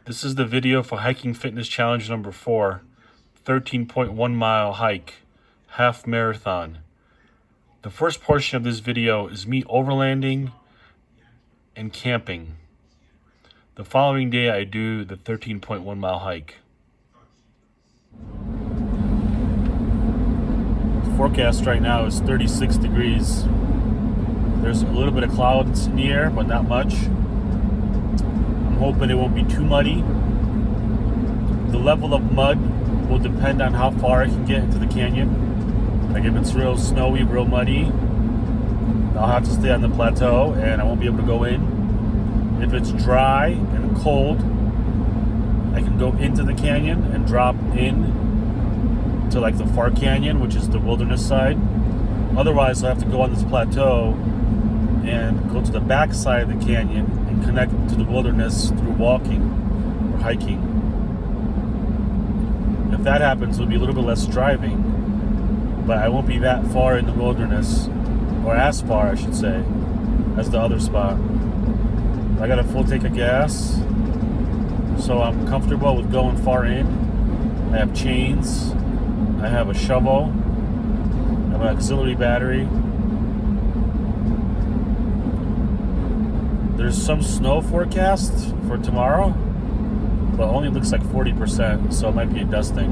This is the video for Hiking Fitness Challenge number 4, 13.1 mile hike, half marathon. The first portion of this video is me overlanding and camping. The following day I do the 13.1 mile hike. The forecast right now is 36 degrees. There's a little bit of clouds in the air, but not much. I'm hoping it won't be too muddy. The level of mud will depend on how far I can get into the canyon. Like if it's real snowy, real muddy, I'll have to stay on the plateau and I won't be able to go in. If it's dry and cold, I can go into the canyon and drop in to like the far canyon, which is the wilderness side. Otherwise, I'll have to go on this plateau and go to the back side of the canyon and connect to the wilderness through walking or hiking. If that happens, it'll be a little bit less driving, but I won't be that far in the wilderness, or as far, I should say, as the other spot. I got a full tank of gas, so I'm comfortable with going far in. I have chains, I have a shovel, I have an auxiliary battery. There's some snow forecast for tomorrow, but only looks like 40%, so it might be a dusting.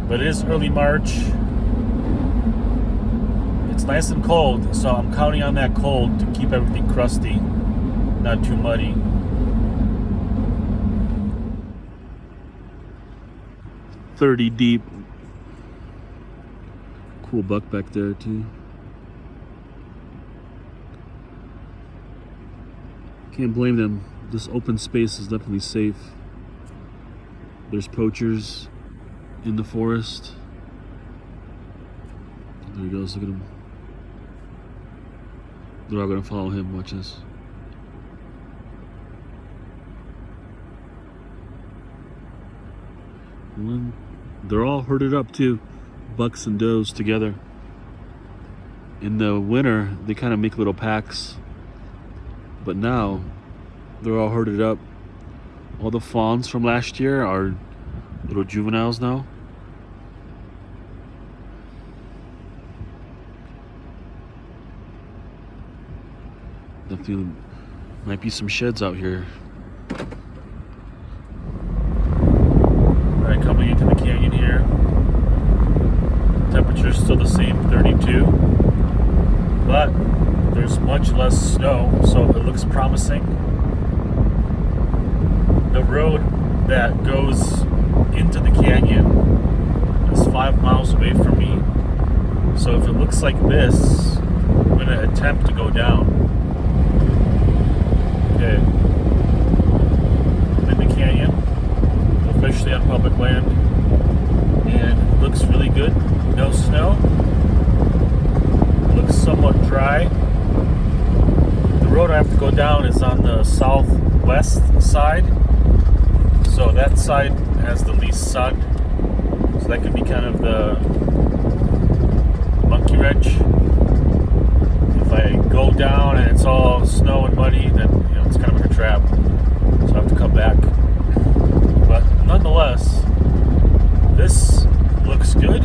But it is early March. It's nice and cold, so I'm counting on that cold to keep everything crusty, not too muddy. .30 deep. Cool buck back there too. Can't blame them. This open space is definitely safe. There's poachers in the forest. There he goes, look at him. They're all gonna follow him, watch this. They're all herded up too, bucks and does together. In the winter, they kind of make little packs. But now, they're all herded up. All the fawns from last year are little juveniles now. Definitely might be some sheds out here. Alright, coming into the canyon here. Temperature is still the same, 32. But there's much less snow, so it looks promising. The road that goes into the canyon is 5 miles away from me. So if it looks like this, I'm going to attempt to go down. Okay. I'm in the canyon, officially on public land, and it looks really good. No snow. It looks somewhat dry. The road I have to go down is on the southwest side, so that side has the least sun, so that could be kind of the monkey wrench. If I go down and it's all snow and muddy, then it's kind of like a trap, so I have to come back. But nonetheless, this looks good.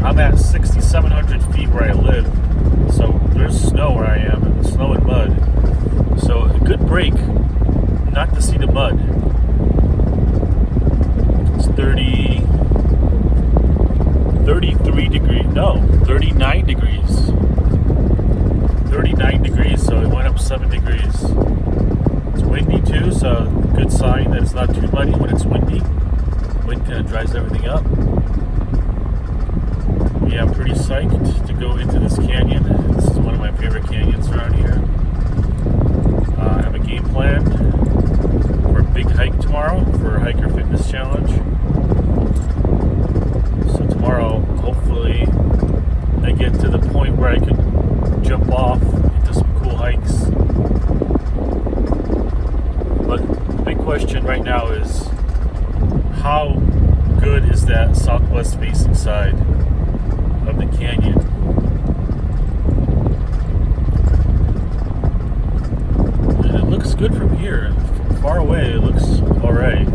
I'm at 6,700 feet where I live. So there's snow where I am, and snow and mud. So a good break not to see the mud. It's 33 degrees, no, 39 degrees. 39 degrees, so it went up 7 degrees. It's windy too, so good sign that it's not too muddy when it's windy. Wind kind of dries everything up. Yeah, I'm pretty psyched to go into this canyon. This is one of my favorite canyons around here. I have a game plan for a big hike tomorrow for Hiker Fitness Challenge. So tomorrow, hopefully, I get to the point where I could jump off into some cool hikes. But the big question right now is, how good is that southwest facing side of the canyon? And it looks right.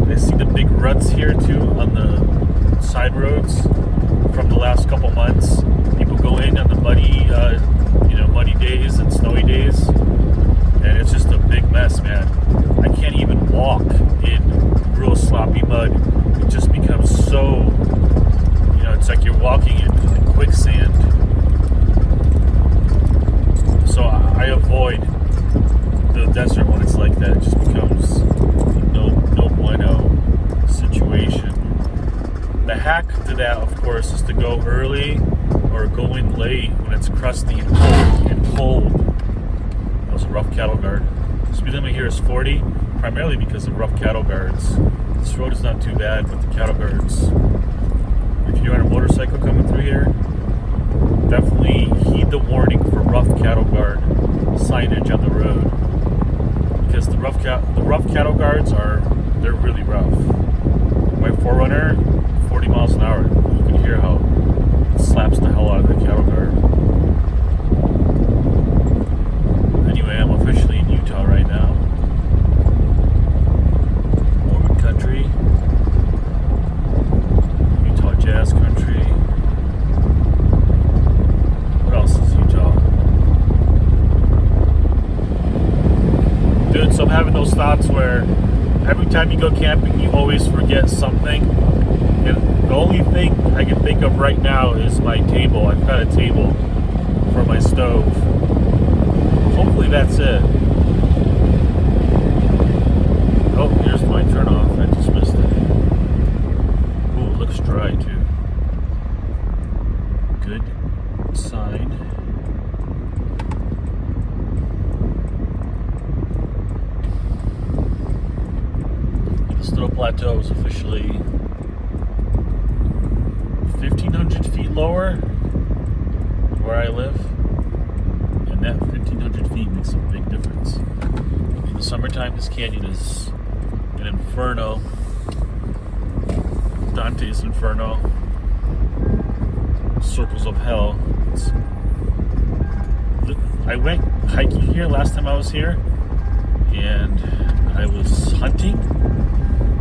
I see the big ruts here too on the side roads from the last couple months. People go in on the muddy, muddy days and snowy days, and it's just a big mess, man. I can't even walk in real sloppy mud. It just becomes so, it's like you're walking in quicksand. So I avoid the desert when it's like that. It just becomes no bueno situation. The hack to that, of course, is to go early or go in late when it's crusty and cold. That was a rough cattle guard. The speed limit here is 40, primarily because of rough cattle guards. This road is not too bad with the cattle guards. If you're on a motorcycle coming through here, definitely heed the warning for rough cattle guard signage on the road, because the rough cattle guards they're really rough. My 4Runner, 40 miles an hour. You can hear how it slaps the hell out of the cattle guard. Anyway, I'm officially in Utah right now. Mormon country, Utah jazz country. What else is Utah? Dude, so I'm having those thoughts where every time you go camping, you always forget something. And the only thing I can think of right now is my table. I've got a table for my stove. Hopefully that's it. Oh, here's my turnoff. I just missed it. Ooh, it looks dry too. Good sign. Snow Plateau is officially 1,500 feet lower where I live, and that 1,500 feet makes a big difference. In the summertime, this canyon is an inferno. Dante's Inferno. Circles of hell. I went hiking here last time I was here, and I was hunting.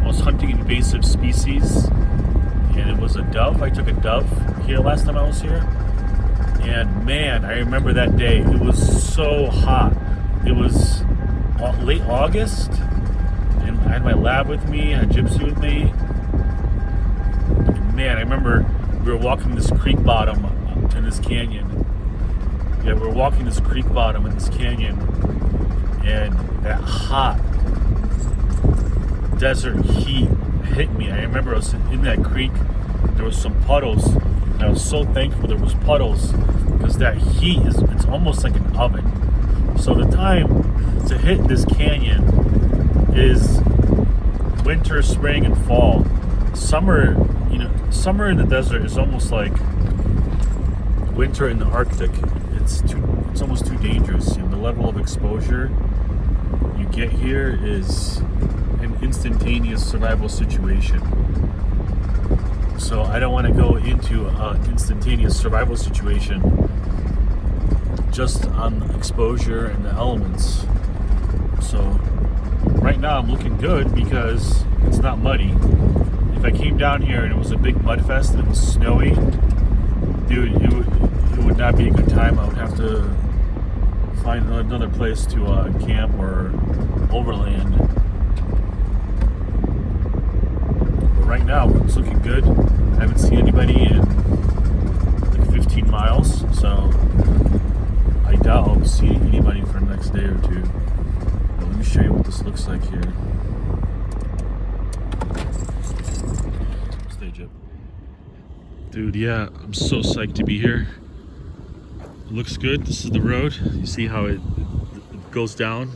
I was hunting invasive species, and it was a dove. I took a dove here last time I was here, and man, I remember that day. It was so hot. It was late August, and I had my lab with me, I had Gypsy with me, and man, I remember we were walking this creek bottom in this canyon. Yeah, we were walking this creek bottom in this canyon, and that hot desert heat hit me. I remember I was in that creek, there was some puddles, and I was so thankful there was puddles, because that heat it's almost like an oven. So the time to hit this canyon is winter, spring, and fall. Summer in the desert is almost like winter in the Arctic. It's almost too dangerous. The level of exposure you get here is an instantaneous survival situation. So I don't want to go into an instantaneous survival situation just on exposure and the elements. So right now I'm looking good because it's not muddy. If I came down here and it was a big mud fest and it was snowy, dude, it would not be a good time. I would have to find another place to camp or overland. But right now, it's looking good. I haven't seen anybody in like 15 miles, so I doubt I'll see anybody for the next day or two. But let me show you what this looks like here. Stage up. Dude, yeah, I'm so psyched to be here. It looks good. This is the road. You see how it goes down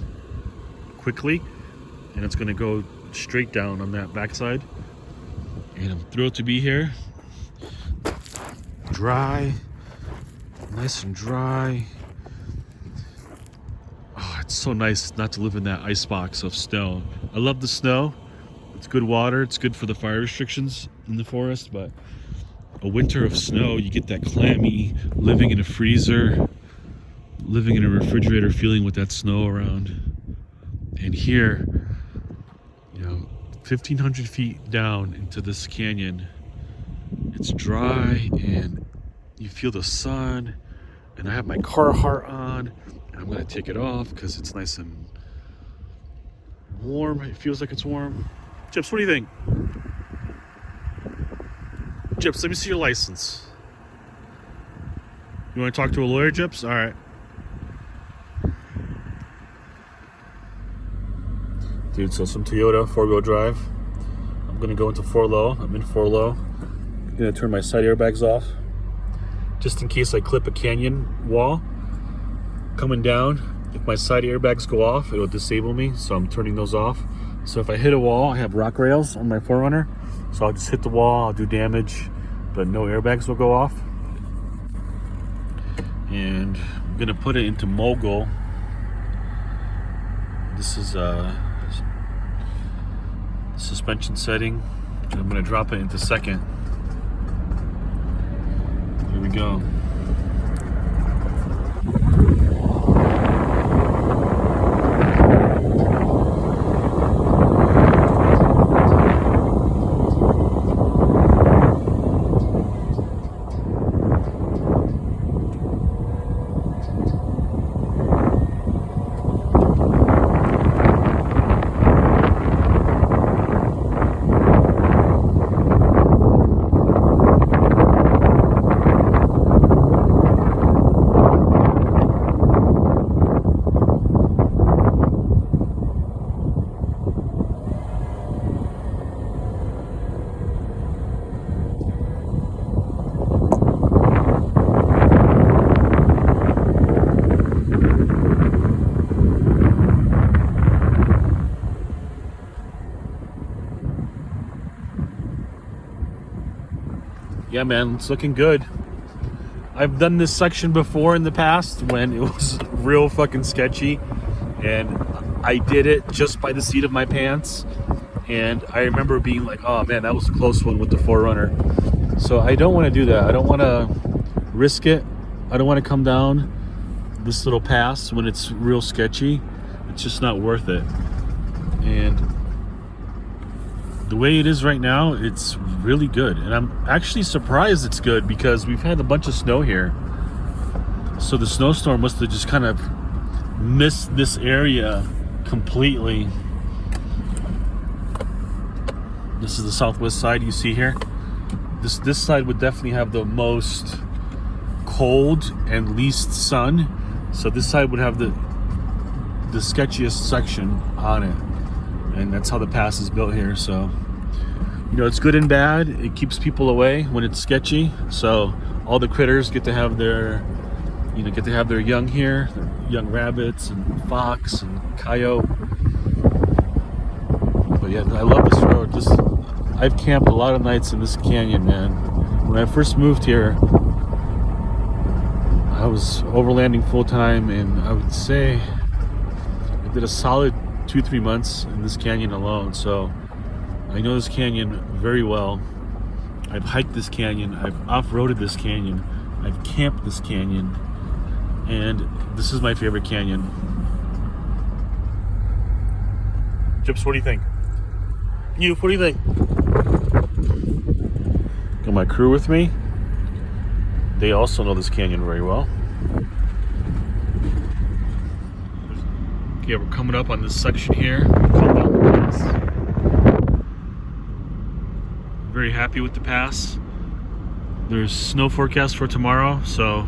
quickly, and it's going to go straight down on that backside. And I'm thrilled to be here. Dry, nice and dry. Oh, it's so nice not to live in that icebox of snow. I love the snow. It's good water. It's good for the fire restrictions in the forest, but a winter of snow, you get that clammy, living in a freezer, living in a refrigerator feeling with that snow around. And here, 1,500 feet down into this canyon. It's dry and you feel the sun, and I have my Carhartt on, and I'm gonna take it off because it's nice and warm. It feels like it's warm. Chips, what do you think? Chips, let me see your license. You want to talk to a lawyer, Chips? All right. Dude, so some Toyota 4-wheel drive. I'm gonna go into 4-low. I'm in 4-low. I'm gonna turn my side airbags off, just in case I clip a canyon wall coming down. If my side airbags go off, it'll disable me, so I'm turning those off. So if I hit a wall, I have rock rails on my 4Runner, so I'll just hit the wall, I'll do damage, but no airbags will go off. And I'm gonna put it into Mogul. This is suspension setting, and I'm gonna drop it into second. Here we go. Yeah, man, it's looking good. I've done this section before in the past when it was real fucking sketchy, and I did it just by the seat of my pants. And I remember being like, oh man, that was a close one with the 4Runner. So I don't want to do that. I don't want to risk it. I don't want to come down this little pass when it's real sketchy. It's just not worth it. And the way it is right now, it's really good. And I'm actually surprised it's good because we've had a bunch of snow here. So the snowstorm must have just kind of missed this area completely. This is the southwest side you see here. This side would definitely have the most cold and least sun. So this side would have the sketchiest section on it. And that's how the pass is built here. So, it's good and bad. It keeps people away when it's sketchy. So all the critters get to have their young here, young rabbits and fox and coyote. But yeah, I love this road. I've camped a lot of nights in this canyon, man. When I first moved here, I was overlanding full time, and I would say I did a solid 2-3 months in this canyon alone. So I know this canyon very well. I've hiked this canyon, I've off-roaded this canyon, I've camped this canyon, and this is my favorite canyon. Chips, what do you think? What do you think? Got my crew with me. They also know this canyon very well. Yeah, we're coming up on this section here. Very happy with the pass. There's snow forecast for tomorrow, so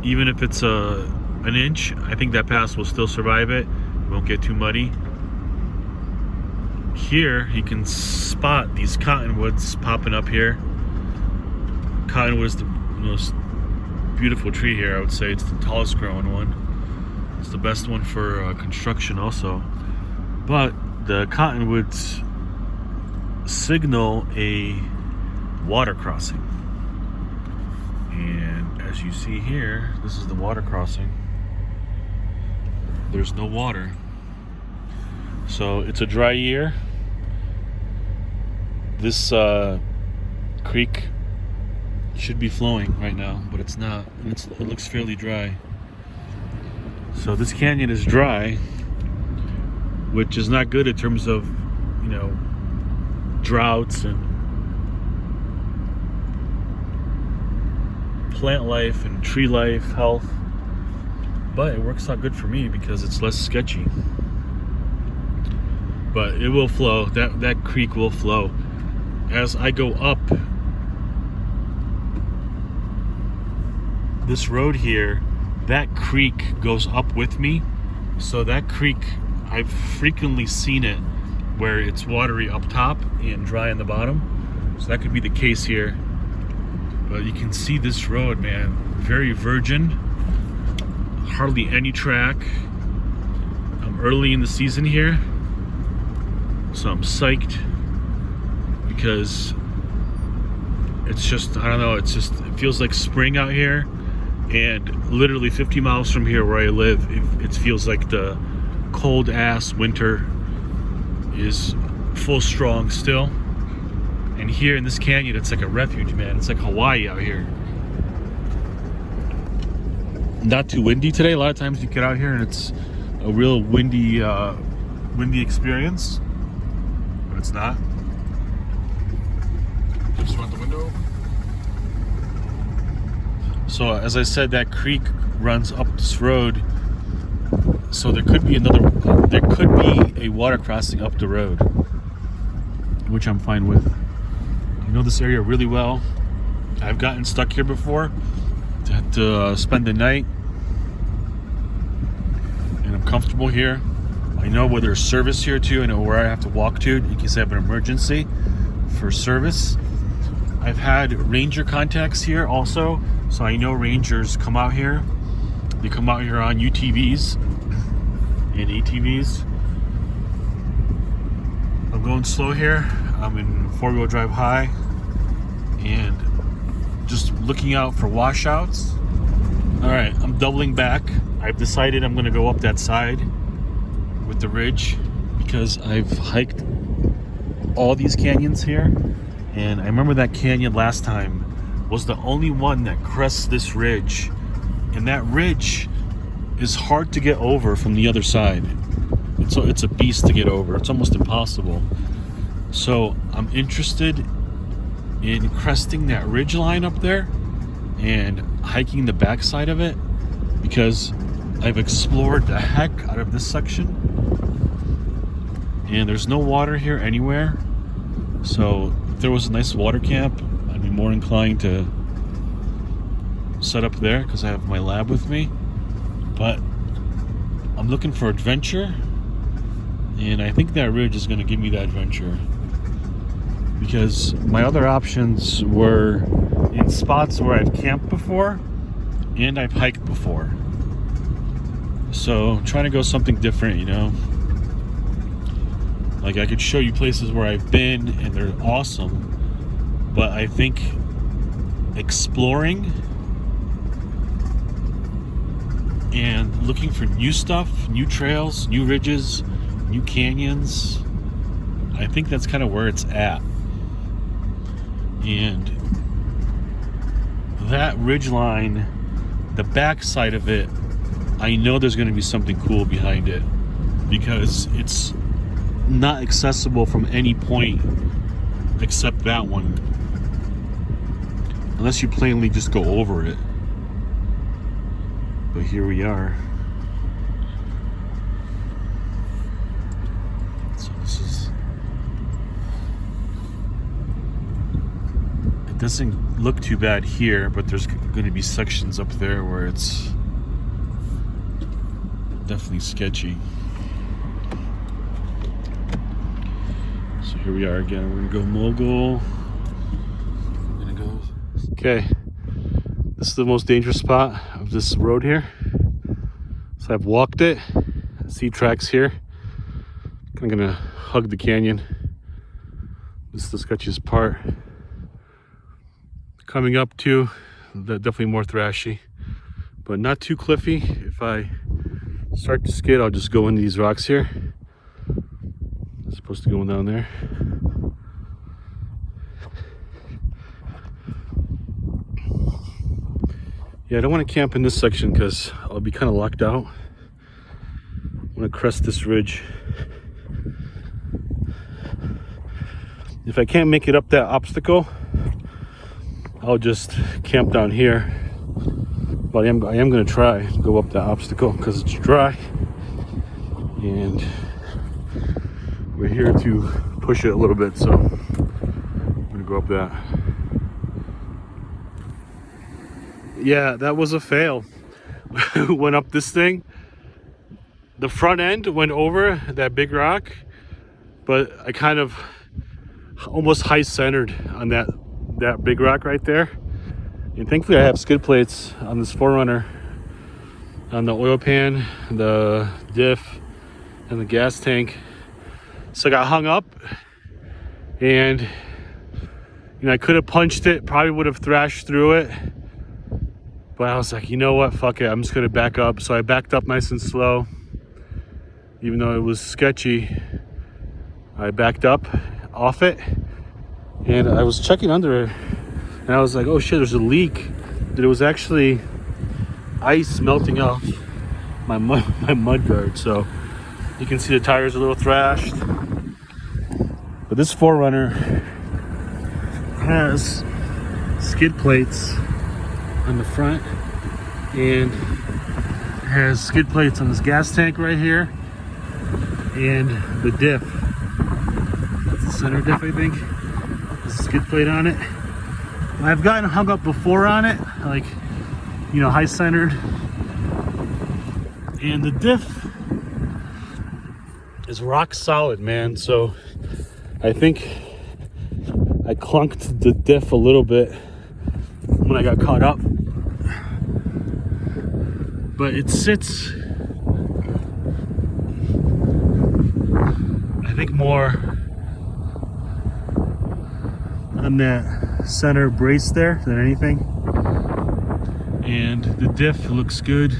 even if it's an inch, I think that pass will still survive it. It won't get too muddy. Here you can spot these cottonwoods popping up here. Cottonwood is the most beautiful tree here. I would say it's the tallest growing one. It's the best one for construction also. But the cottonwoods signal a water crossing. And as you see here, this is the water crossing. There's no water. So it's a dry year. This creek should be flowing right now, but it's not. It looks fairly dry. So this canyon is dry, which is not good in terms of, you know, droughts and plant life and tree life, health. But it works out good for me because it's less sketchy. But it will flow. That creek will flow. As I go up this road here, that creek goes up with me. So that creek, I've frequently seen it where it's watery up top and dry on the bottom. So that could be the case here. But you can see this road, man, very virgin, hardly any track. I'm early in the season here, so I'm psyched because it's just, I don't know, it feels like spring out here. And literally 50 miles from here where I live, it feels like the cold ass winter is full strong still. And here in this canyon, it's like a refuge, man. It's like Hawaii out here. Not too windy today. A lot of times you get out here and it's a real windy experience, but it's not. Just want the window. So as I said, that creek runs up this road. So there could be a water crossing up the road, which I'm fine with. I know this area really well. I've gotten stuck here before to spend the night, and I'm comfortable here. I know where there's service here too. I know where I have to walk to in case I have an emergency for service. I've had ranger contacts here also, so I know rangers come out here. They come out here on UTVs and ATVs. I'm going slow here. I'm in four-wheel drive high and just looking out for washouts. All right, I'm doubling back. I've decided I'm gonna go up that side with the ridge because I've hiked all these canyons here, and I remember that canyon last time was the only one that crests this ridge, and that ridge is hard to get over from the other side. It's a beast to get over. It's almost impossible. So I'm interested in cresting that ridge line up there and hiking the backside of it because I've explored the heck out of this section and there's no water here anywhere. So if there was a nice water camp, I'd be more inclined to set up there because I have my lab with me. But I'm looking for adventure, and I think that ridge is going to give me that adventure because my other options were in spots where I've camped before and I've hiked before. So I'm trying to go something different, you know. Like I could show you places where I've been and they're awesome, but I think exploring and looking for new stuff, new trails, new ridges, new canyons, I think that's kind of where it's at. And that ridge line, the back side of it, I know there's going to be something cool behind it because it's not accessible from any point except that one, unless you plainly just go over it. But here we are. So this is, it doesn't look too bad here, but there's going to be sections up there where it's definitely sketchy. So here we are again. We're gonna go mogul. We're gonna go. Okay, this is the most dangerous spot of this road here. So I've walked it. I see tracks here. I'm gonna hug the canyon. This is the sketchiest part. Coming up to definitely more thrashy, but not too cliffy. If I start to skid, I'll just go into these rocks here. As opposed to going down there. Yeah, I don't want to camp in this section because I'll be kind of locked out. I want to crest this ridge If I can't make it up that obstacle, I'll just camp down here. But I am going to try to go up that obstacle because it's dry. And we're here to push it a little bit. So I'm going to go up that. Yeah, that was a fail. Went up this thing. The front end went over that big rock, but I kind of almost high centered on that big rock right there. And thankfully I have skid plates on this 4Runner, on the oil pan, the diff, and the gas tank. So I got hung up, and you know, I could have punched it, probably would have thrashed through it, but I was like, you know what, fuck it, I'm just gonna back up. So I backed up nice and slow, even though it was sketchy. I backed up off it, and I was checking under it, and I was like, oh shit, there's a leak. That it was actually ice melting off my mud guard. So you can see the tires are a little thrashed. But this 4Runner has skid plates on the front, and has skid plates on this gas tank right here, and the diff. That's the center diff, I think. There's a skid plate on it. I've gotten hung up before on it, like, you know, high centered. And the diff is rock solid, man. So I think I clunked the diff a little bit when I got caught up. But it sits, I think, more on that center brace there than anything. And the diff looks good.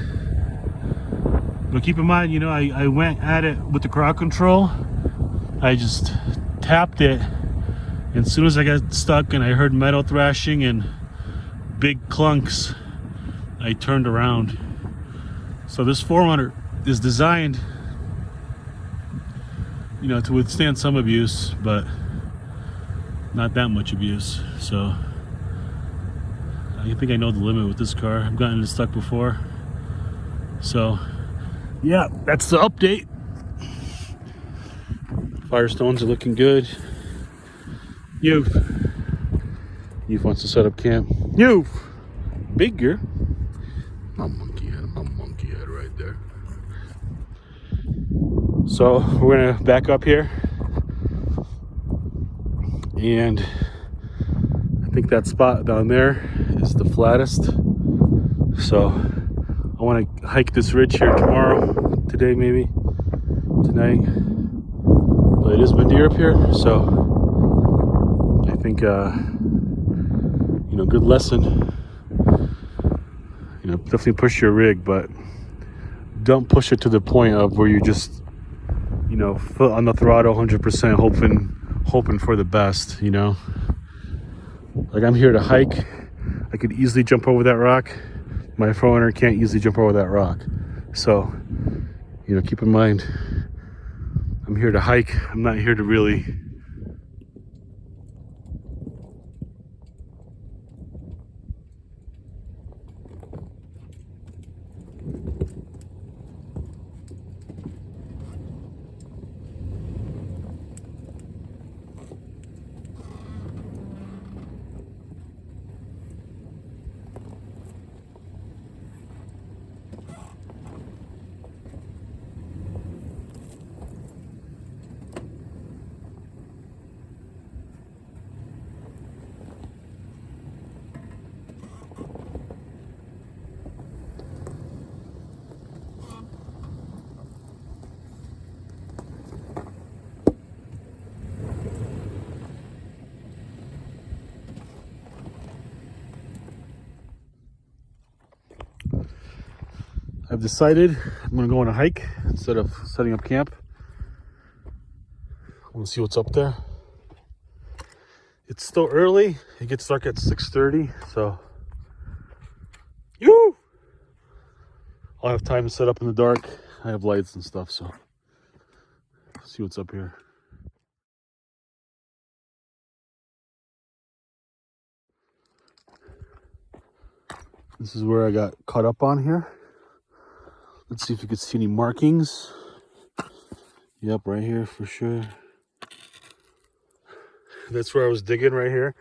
But keep in mind, you know, I went at it with the crowd control. I just tapped it, and as soon as I got stuck and I heard metal thrashing and big clunks, I turned around. So this 4Runner is designed, you know, to withstand some abuse, but not that much abuse. So I think I know the limit with this car. I've gotten it stuck before. So yeah, that's the update. Firestones are looking good. Youth wants to set up camp. Youth, bigger. My monkey head right there. So we're gonna back up here, and I think that spot down there is the flattest. So I want to hike this ridge here tomorrow, today maybe, tonight. But it is windy up here, so I think you know, good lesson. You know, definitely push your rig, but don't push it to the point of where you just, you know, foot on the throttle 100%, hoping for the best, you know. Like, I'm here to hike. I could easily jump over that rock. My 4Runner can't easily jump over that rock. So, you know, keep in mind, I'm here to hike. I'm not here to really I've decided I'm going to go on a hike instead of setting up camp. I want to see what's up there. It's still early. It gets dark at 6:30, so I'll have time to set up in the dark. I have lights and stuff, so see what's up here. This is where I got caught up on here. Let's see if you can see any markings. Yep, right here for sure. That's where I was digging right here.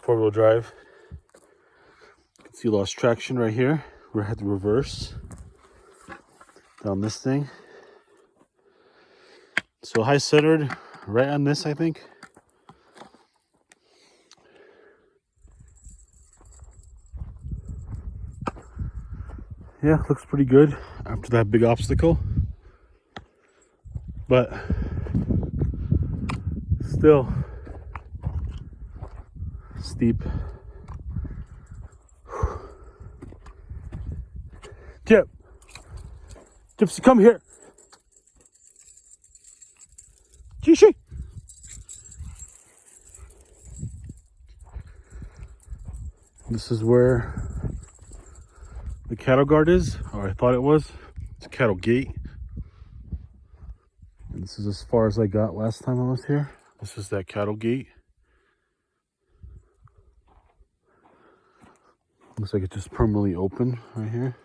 4-wheel drive. You can see lost traction right here. We had to reverse down this thing. So high centered right on this, I think. Yeah, looks pretty good after that big obstacle. But still steep. Gypsy, come here. Gypsy. This is where the cattle guard is, or I thought it was. It's a cattle gate. And this is as far as I got last time I was here. This is that cattle gate. Looks like it's just permanently open right here.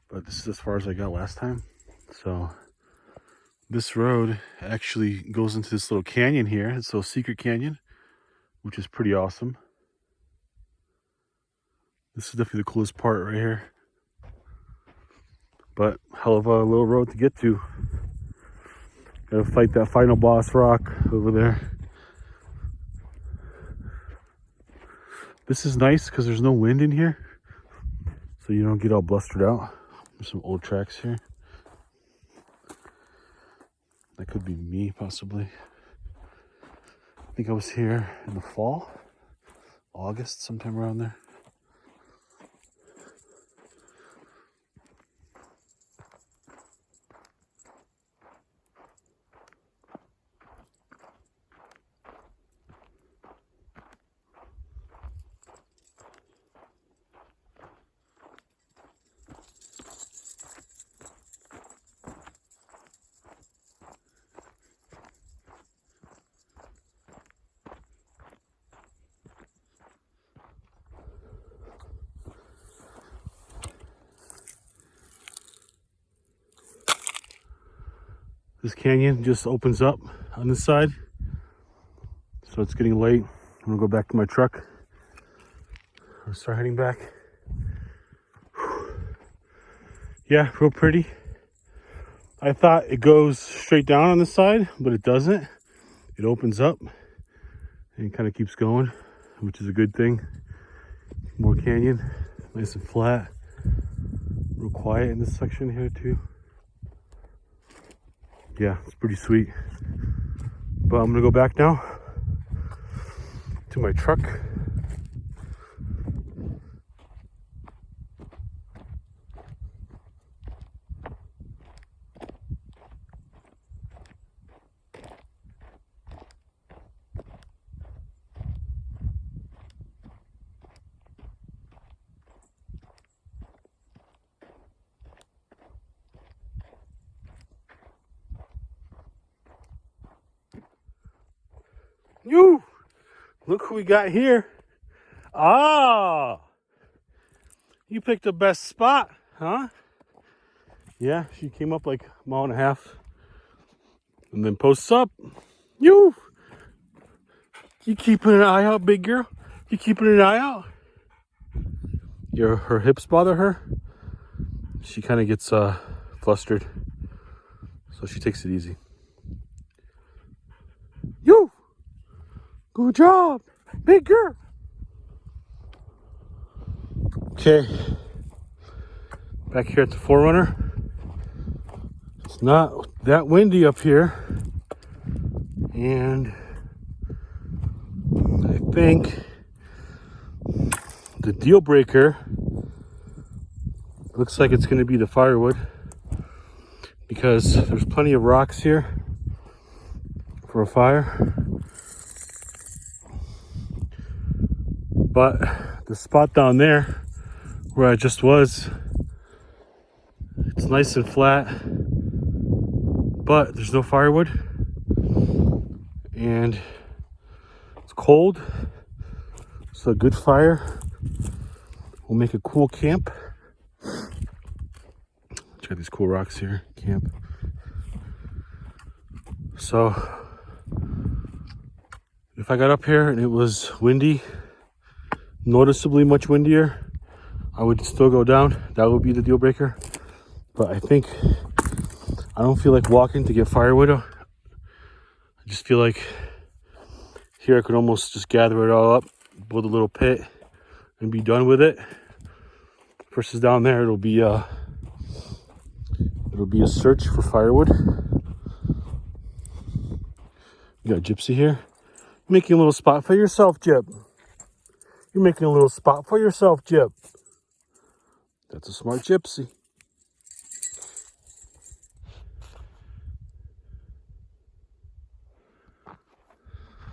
But this is as far as I got last time. So this road actually goes into this little canyon here. It's a little secret canyon, which is pretty awesome. This is definitely the coolest part right here. But hell of a little road to get to. Gotta fight that final boss rock over there. This is nice because there's no wind in here, so you don't get all blustered out. There's some old tracks here. That could be me, possibly. I think I was here in the fall, August, sometime around there. This canyon just opens up on this side. So it's getting late. I'm gonna go back to my truck. I'll start heading back. Yeah, real pretty. I thought it goes straight down on this side, but it doesn't. It opens up and kind of keeps going, which is a good thing. More canyon, nice and flat. Real quiet in this section here too. Yeah, it's pretty sweet. But I'm gonna go back now to my truck. You look who we got here. Ah, you picked the best spot, huh? Yeah, she came up like a mile and a half and then posts up. You keeping an eye out, big girl? You keeping an eye out? Her hips bother her. She kind of gets flustered, so she takes it easy. You. Good job, big girl. Okay, back here at the 4Runner. It's not that windy up here, and I think the deal breaker looks like it's going to be the firewood, because there's plenty of rocks here for a fire. But the spot down there where I just was, it's nice and flat, but there's no firewood and it's cold. So a good fire We'll make a cool camp. Check these cool rocks here. Camp. So if I got up here and it was windy, noticeably much windier, I would still go down. That would be the deal breaker. But I think I don't feel like walking to get firewood. I just feel like here I could almost just gather it all up, build a little pit, and be done with it. Versus down there, it'll be a search for firewood. You got Gypsy here. Making a little spot for yourself, Gyp. You're making a little spot for yourself, Gyp. That's a smart Gypsy.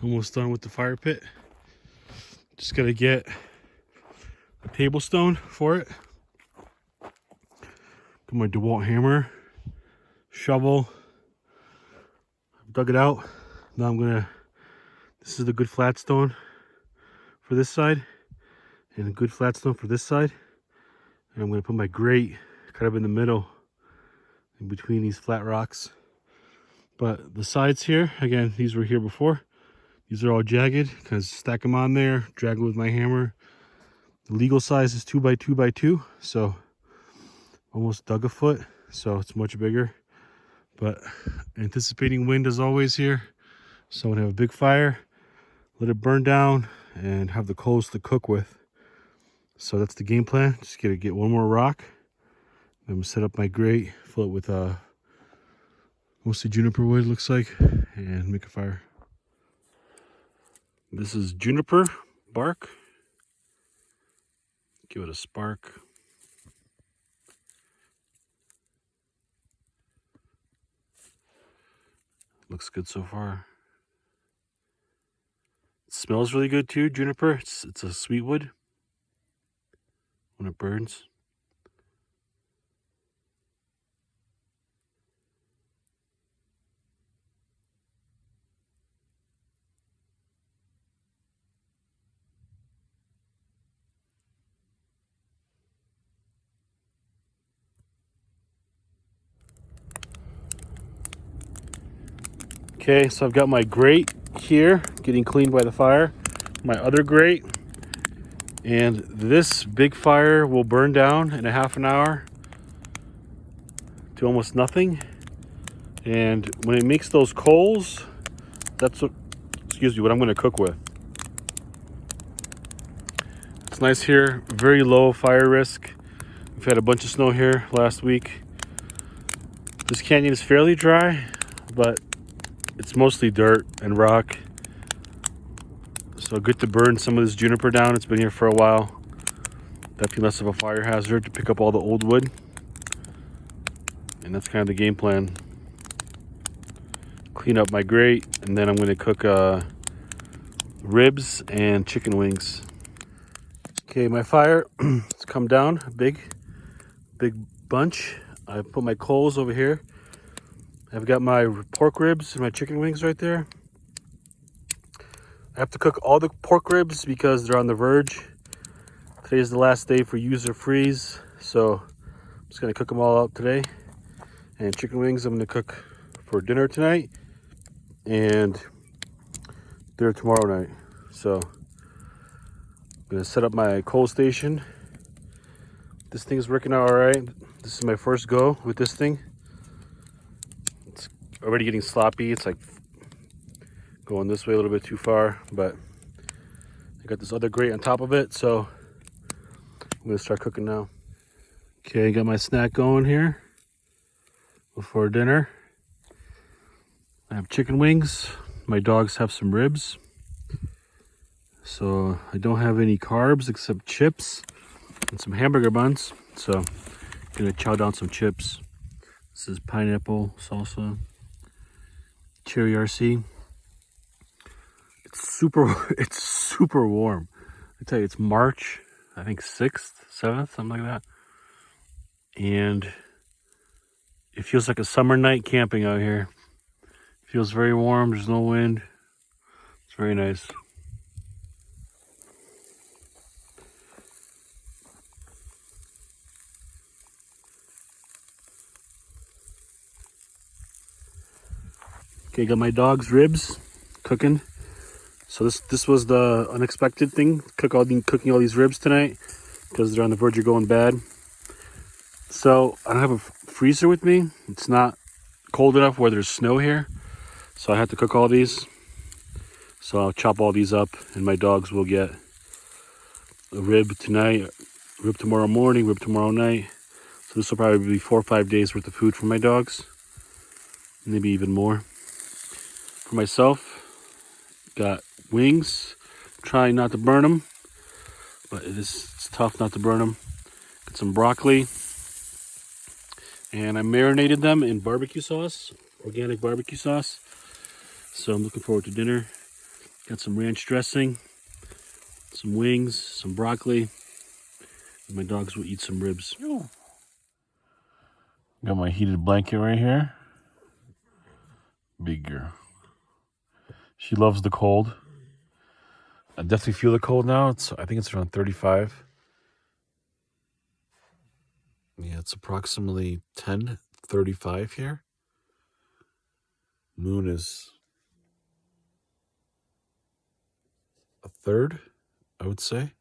Almost done with the fire pit. Just gotta get a table stone for it. Got my DeWalt hammer, shovel. I've dug it out. Now this is the good flat stone for this side and a good flat stone for this side. And I'm gonna put my grate kind of in the middle in between these flat rocks. But the sides here, again, these were here before. These are all jagged because stack them on there, drag it with my hammer. The legal size is 2 by 2 by 2, so almost dug a foot, so it's much bigger. But anticipating wind as always here. So I'm gonna have a big fire, let it burn down, and have the coals to cook with. So that's the game plan. Just gotta get one more rock. I'm gonna set up my grate, fill it with mostly juniper wood, looks like, and make a fire. This is juniper bark. Give it a spark. Looks good so far. It smells really good too, juniper. It's a sweet wood when it burns. Okay, so I've got my grate here getting cleaned by the fire, my other grate, and this big fire will burn down in a half an hour to almost nothing. And when it makes those coals, that's what I'm going to cook with. It's nice here, very low fire risk. We've had a bunch of snow here last week. This canyon is fairly dry, but it's mostly dirt and rock. So good to burn some of this juniper down. It's been here for a while. Definitely less of a fire hazard to pick up all the old wood. And that's kind of the game plan. Clean up my grate, and then I'm going to cook ribs and chicken wings. Okay, my fire has come down a big bunch. I put my coals over here. I've got my pork ribs and my chicken wings right there. I have to cook all the pork ribs because they're on the verge. Today is the last day for user freeze, so I'm just gonna cook them all out today. And chicken wings I'm gonna cook for dinner tonight and dinner tomorrow night. So I'm gonna set up my coal station. This thing's working out all right. This is my first go with this thing. Already getting sloppy. It's like going this way a little bit too far, but I got this other grate on top of it, so I'm gonna start cooking now. Okay, I got my snack going here before dinner. I have chicken wings. My dogs have some ribs. So I don't have any carbs except chips and some hamburger buns. So I'm gonna chow down some chips. This is pineapple salsa. Cherry RC. It's super warm. I tell you, it's March, I think 6th, 7th, something like that. And it feels like a summer night camping out here. It feels very warm, there's no wind. It's very nice. Okay, got my dog's ribs cooking. So this was the unexpected thing. Cooking all these ribs tonight because they're on the verge of going bad. So I don't have a freezer with me. It's not cold enough where there's snow here. So I had to cook all these. So I'll chop all these up and my dogs will get a rib tonight, rib tomorrow morning, rib tomorrow night. So this will probably be 4 or 5 days worth of food for my dogs. Maybe even more. For myself, got wings. Trying not to burn them, but it's tough not to burn them. Got some broccoli. And I marinated them in barbecue sauce, organic barbecue sauce. So I'm looking forward to dinner. Got some ranch dressing, some wings, some broccoli. And my dogs will eat some ribs. Got my heated blanket right here. Big girl. She loves the cold. I definitely feel the cold now. I think it's around 35. Yeah, it's approximately 10:35 here. Moon is a third, I would say.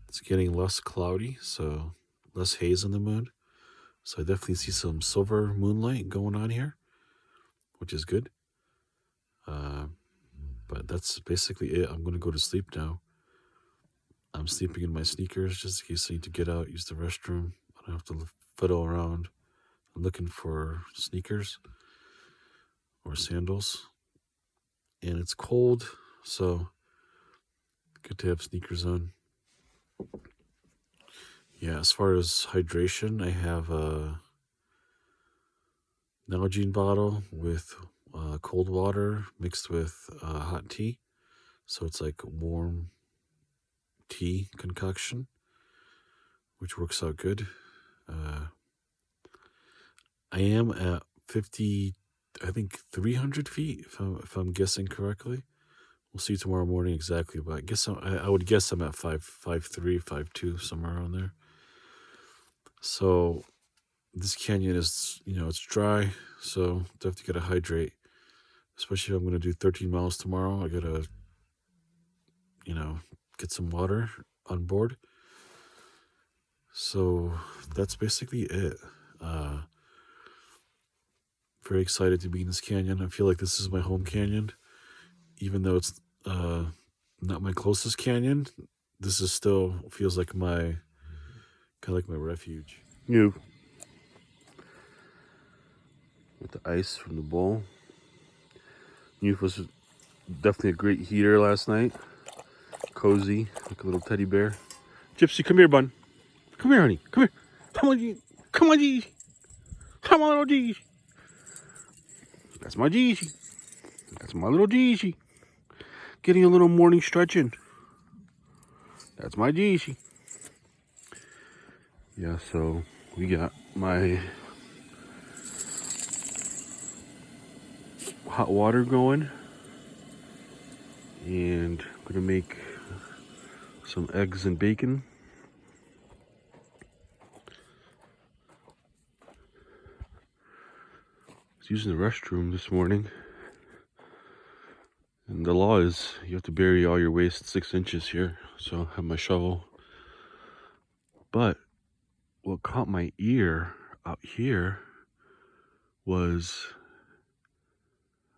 It's getting less cloudy, so less haze on the moon. So I definitely see some silver moonlight going on here, which is good. But that's basically it. I'm going to go to sleep now. I'm sleeping in my sneakers just in case I need to get out, use the restroom. I don't have to fiddle around. I'm looking for sneakers or sandals. And it's cold, so good to have sneakers on. Yeah, as far as hydration, I have a Nalgene bottle with cold water mixed with hot tea. So it's like warm tea concoction, which works out good. I am at 300 feet, if I'm guessing correctly. We'll see tomorrow morning exactly, but I guess I would guess I'm at 5.3, 5.2, somewhere around there. So this canyon is, it's dry, so definitely gotta hydrate. Especially if I'm gonna do 13 miles tomorrow, I gotta, get some water on board. So that's basically it. Very excited to be in this canyon. I feel like this is my home canyon, even though it's not my closest canyon. This is still feels like my refuge. With the ice from the bowl. Youth was definitely a great heater last night. Cozy, like a little teddy bear. Gypsy, come here, bun. Come here, honey. Come here. Come on, G. Come on, G. Come on, little G. That's my Gigi. That's my little Gigi. Getting a little morning stretching. That's my Gigi. Yeah, so we got my hot water going. And I'm gonna make some eggs and bacon. I was using the restroom this morning. And the law is you have to bury all your waste 6 inches here. So I have my shovel. But what caught my ear out here was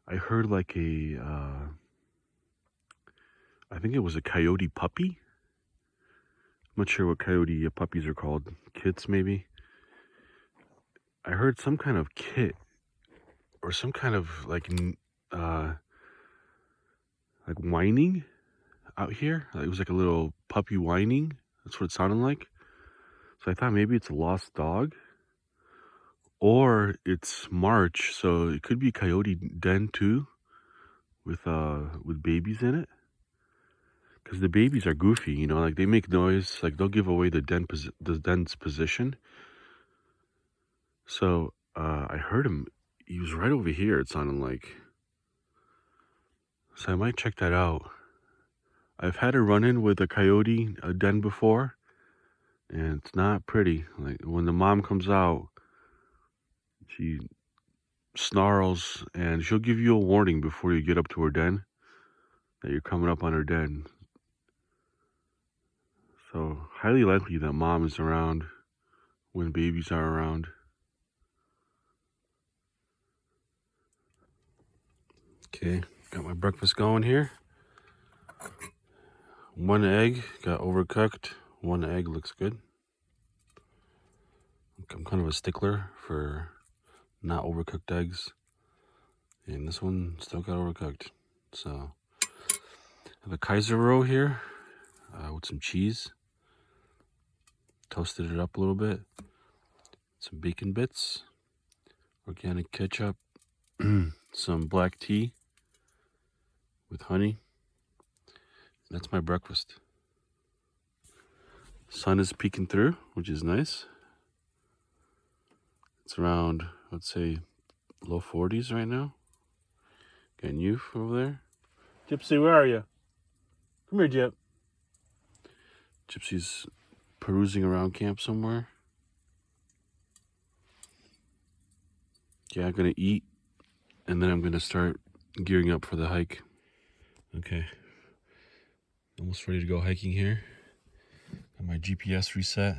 I heard like I think it was a coyote puppy. I'm not sure what coyote puppies are called. Kits, maybe. I heard some kind of kit or some kind of like whining out here. It was like a little puppy whining. That's what it sounded like. So I thought maybe it's a lost dog. Or it's March, so it could be a coyote den too, with babies in it. Because the babies are goofy, like they make noise, like they'll give away the den's position. So I heard him. He was right over here. It sounded like. So I might check that out. I've had a run-in with a coyote den before, and it's not pretty. Like when the mom comes out, she snarls, and she'll give you a warning before you get up to her den that you're coming up on her den. So highly likely that mom is around when babies are around. Okay, got my breakfast going here. 1 egg got overcooked. 1 egg looks good. I'm kind of a stickler for not overcooked eggs, and this one still got overcooked. So I have a Kaiser roll here with some cheese. Toasted it up a little bit. Some bacon bits, organic ketchup, some black tea with honey. That's my breakfast. Sun is peeking through, which is nice. It's around, let's say, low 40s right now. Got you over there. Gypsy, where are you? Come here, Gyp. Gypsy's perusing around camp somewhere. Yeah, I'm gonna eat, and then I'm gonna start gearing up for the hike. Okay, almost ready to go hiking here. Got my GPS reset.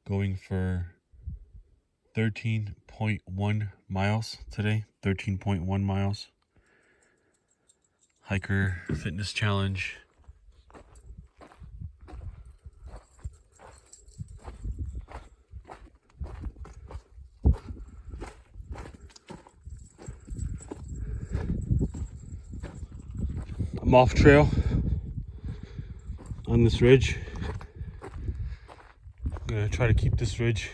Going for 13.1 miles today. 13.1 miles. Hiker fitness challenge. I'm off trail on this ridge. I'm gonna try to keep this ridge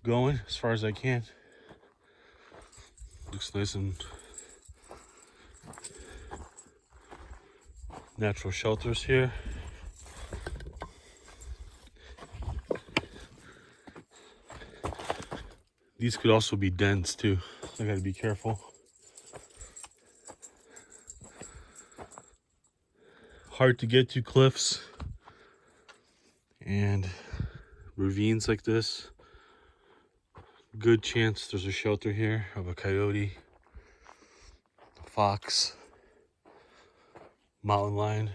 going as far as I can. Looks nice and natural shelters here. These could also be dens too, so I gotta be careful. Hard to get to cliffs and ravines like this. Good chance there's a shelter here of a coyote, a fox, mountain lion.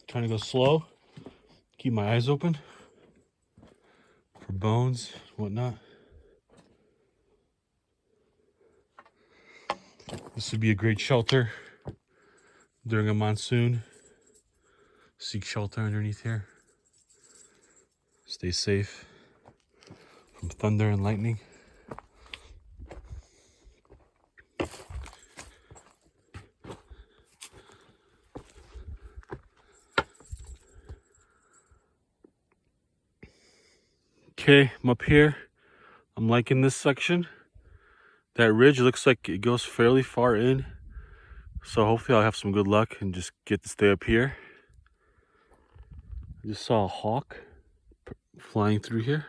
Trying to go slow, keep my eyes open for bones, whatnot. This would be a great shelter during a monsoon. Seek shelter underneath here. Stay safe from thunder and lightning. Okay, I'm up here. I'm liking this section. That ridge looks like it goes fairly far in. So hopefully I'll have some good luck and just get to stay up here. I just saw a hawk flying through here.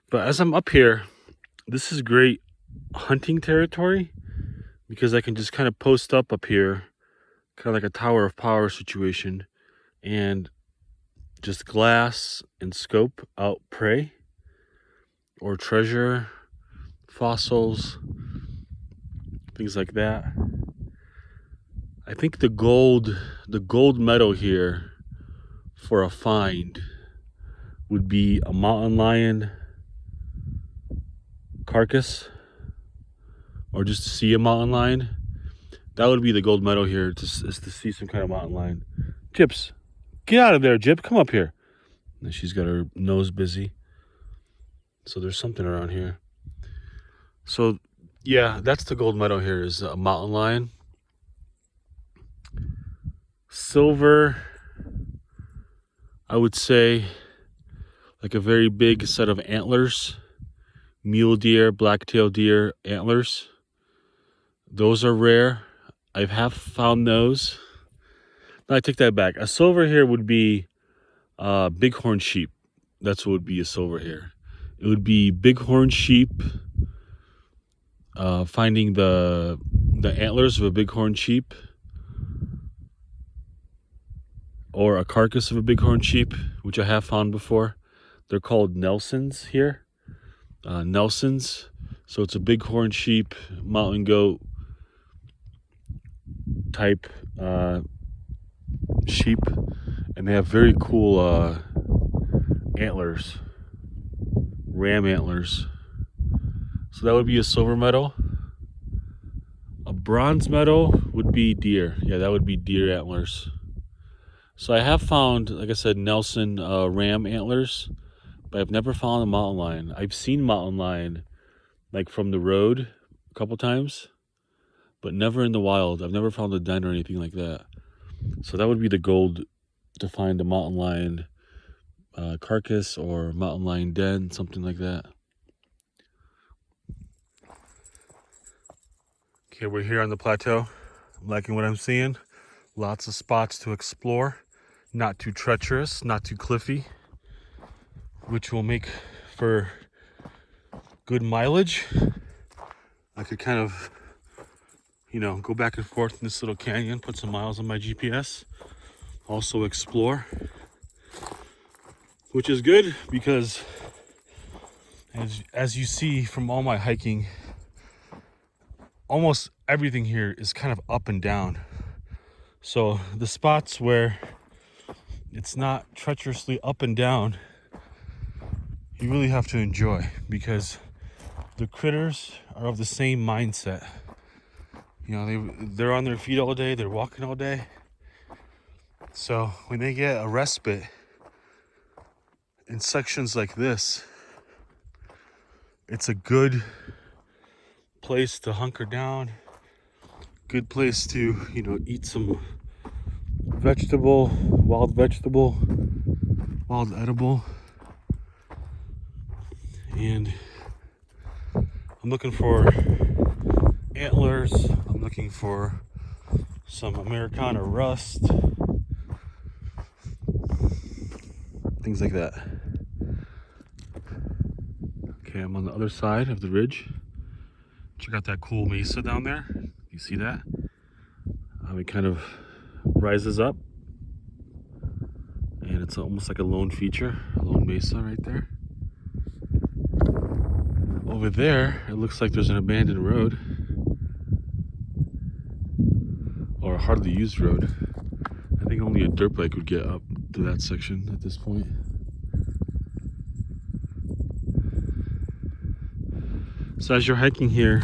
But as I'm up here, this is great hunting territory because I can just kind of post up here, kind of like a tower of power situation, and just glass and scope out prey or treasure, fossils, things like that. I think the gold medal here for a find would be a mountain lion carcass, or just to see a mountain lion. That would be the gold medal here, is to see some kind of mountain lion. Gyps, get out of there, Gyp. Come up here. And she's got her nose busy. So there's something around here. So yeah, that's the gold medal here, is a mountain lion. Silver, I would say, like a very big set of antlers. Mule deer, black-tailed deer antlers. Those are rare. I have found those. No, I take that back. A silver here would be bighorn sheep. That's what would be a silver hair. It would be bighorn sheep. Finding the antlers of a bighorn sheep, or a carcass of a bighorn sheep, which I have found before. They're called Nelsons here. Nelsons. So it's a bighorn sheep, mountain goat type sheep, and they have very cool antlers, ram antlers. So that would be a silver medal. A bronze medal would be deer. Yeah, that would be deer antlers. So I have found, like I said, Nelson ram antlers, but I've never found a mountain lion. I've seen mountain lion like from the road a couple times, but never in the wild. I've never found a den or anything like that. So that would be the goal, to find a mountain lion carcass or mountain lion den, something like that. Okay, we're here on the plateau. I'm liking what I'm seeing. Lots of spots to explore. Not too treacherous, not too cliffy, which will make for good mileage. I could kind of, go back and forth in this little canyon, put some miles on my GPS, also explore, which is good because as you see from all my hiking, almost everything here is kind of up and down. So the spots where it's not treacherously up and down, you really have to enjoy, because the critters are of the same mindset. They're on their feet all day, they're walking all day. So when they get a respite in sections like this, it's a good place to hunker down, good place to, eat some wild edible. And I'm looking for antlers, I'm looking for some Americana rust, things like that. Okay, I'm on the other side of the ridge. Check out that cool mesa down there. You see that? It kind of rises up, and it's almost like a lone feature, a lone mesa right there. Over there, it looks like there's an abandoned road, or a hardly used road. I think only a dirt bike would get up to that section at this point. So as you're hiking here,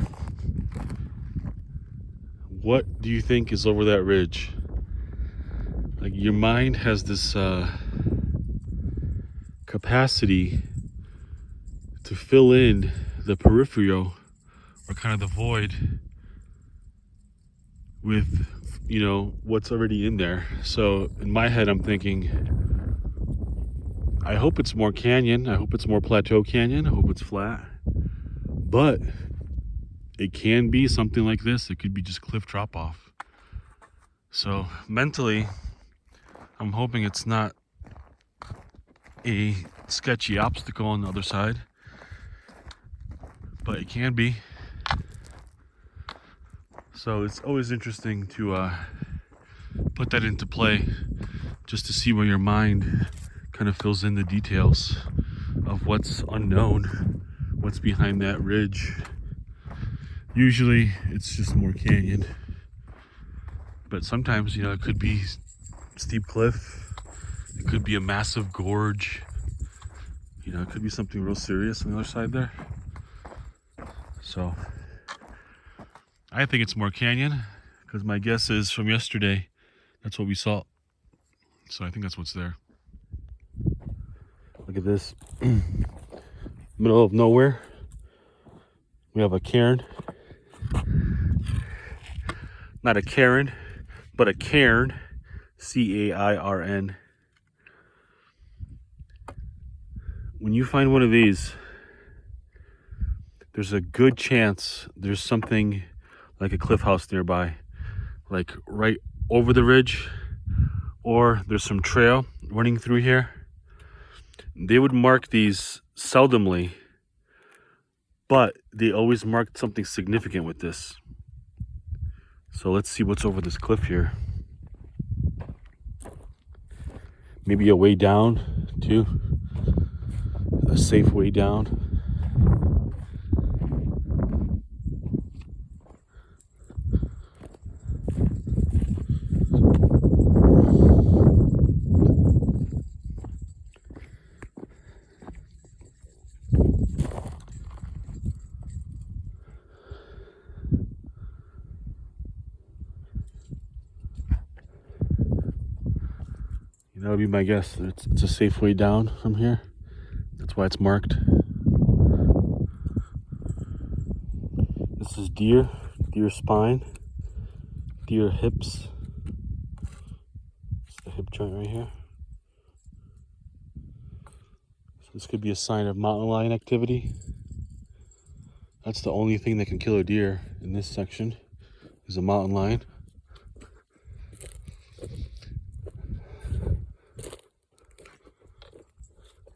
what do you think is over that ridge? Like, your mind has this capacity to fill in the peripheral, or kind of the void, with what's already in there. So in my head, I'm thinking, I hope it's more canyon, I hope it's more plateau canyon, I hope it's flat, but it can be something like this. It could be just cliff drop off. So mentally, I'm hoping it's not a sketchy obstacle on the other side, but it can be. So it's always interesting to put that into play, just to see where your mind kind of fills in the details of what's unknown, what's behind that ridge. Usually it's just more canyon, but sometimes, it could be steep cliff, it could be a massive gorge, it could be something real serious on the other side there. So I think it's more canyon, because my guess is from yesterday, that's what we saw. So I think that's what's there. Look at this. Middle of nowhere. We have a cairn. Not a Karen, but a cairn. C-A-I-R-N. When you find one of these, there's a good chance there's something like a cliff house nearby, like right over the ridge, or there's some trail running through here. They would mark these seldomly, but they always marked something significant with this. So let's see what's over this cliff here. Maybe a way down too. A safe way down. That would be my guess. It's a safe way down from here. That's why it's marked. This is deer spine, deer hips. It's the hip joint right here. So this could be a sign of mountain lion activity. That's the only thing that can kill a deer in this section is a mountain lion.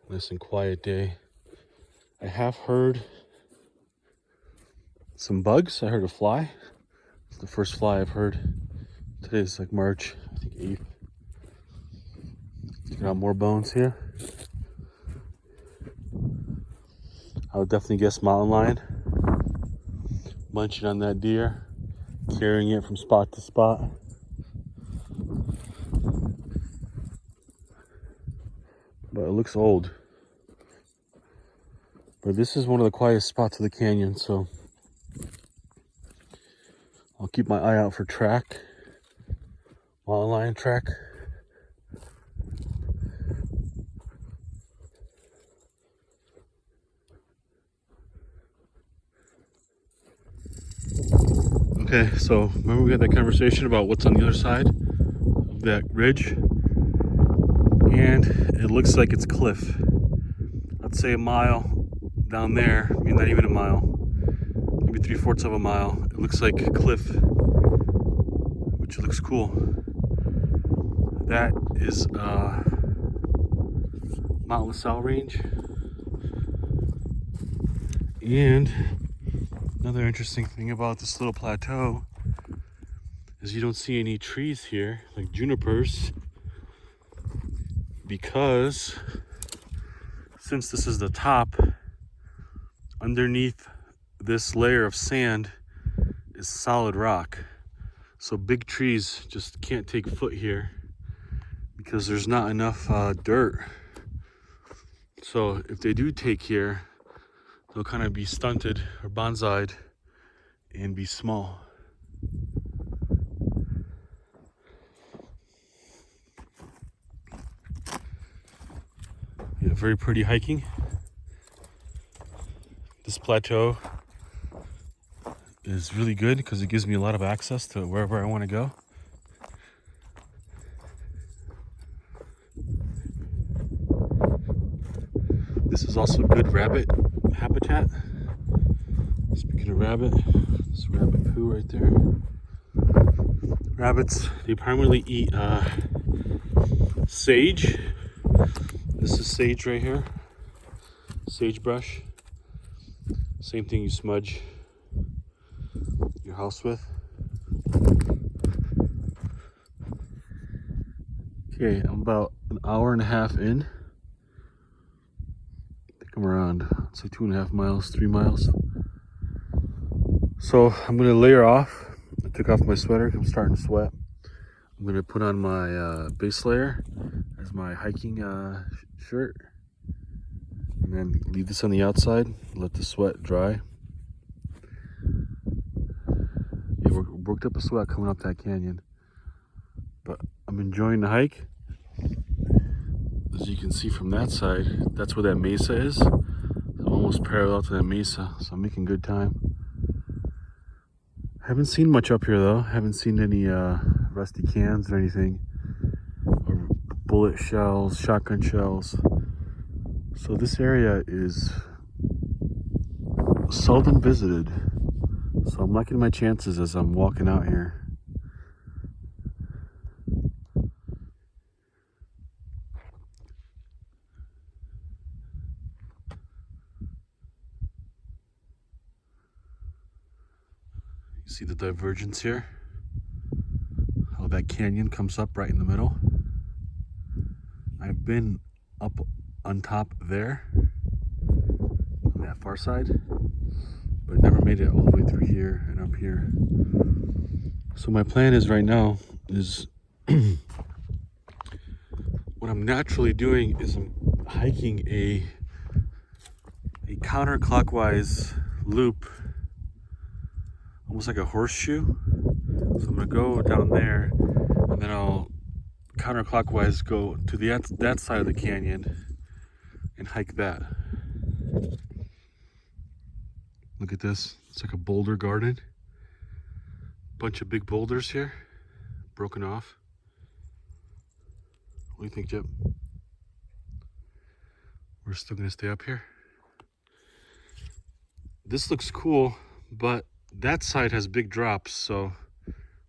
Nice and quiet day. I have heard some bugs. I heard a fly. It's the first fly I've heard. Today's like March, I think 8th. Got more bones here. I would definitely guess mountain lion. Munching on that deer, carrying it from spot to spot. But it looks old. But this is one of the quietest spots of the canyon, so I'll keep my eye out for track, mountain lion track. Okay, so remember we had that conversation about what's on the other side of that ridge? And it looks like it's cliff. I'd say a mile down there, I mean not even a mile, maybe 3/4 of a mile. It looks like a cliff, which looks cool. That is Mount LaSalle Range. And another interesting thing about this little plateau is you don't see any trees here, like junipers, because since this is the top, underneath this layer of sand is solid rock. So big trees just can't take foot here because there's not enough dirt. So if they do take here, they'll kind of be stunted or bonsai'd and be small. Yeah, very pretty hiking. This plateau is really good because it gives me a lot of access to wherever I want to go. This is also good rabbit habitat. Speaking of rabbit, this rabbit poo right there. Rabbits, they primarily eat sage. This is sage right here. Sagebrush. Same thing you smudge your house with. Okay, I'm about an hour and a half in. I think I'm around, let's say 2.5 miles, 3 miles. So I'm gonna layer off. I took off my sweater, I'm starting to sweat. I'm gonna put on my base layer as my hiking shirt. And then leave this on the outside, let the sweat dry. Yeah, we worked up a sweat coming up that canyon. But I'm enjoying the hike. As you can see from that side, that's where that mesa is. I'm almost parallel to that mesa, so I'm making good time. Haven't seen much up here though. Haven't seen any rusty cans or anything. Or bullet shells, shotgun shells. So this area is seldom visited. So I'm liking my chances as I'm walking out here. See the divergence here? How that canyon comes up right in the middle. I've been up on top there, on that far side, but never made it all the way through here and up here. So my plan is right now is what I'm naturally doing is I'm hiking a counterclockwise loop, almost like a horseshoe. So I'm gonna go down there and then I'll counterclockwise go to that side of the canyon and hike that. Look at this, it's like a boulder garden. Bunch of big boulders here, broken off. What do you think, Jip? We're still gonna stay up here. This looks cool, but that side has big drops, so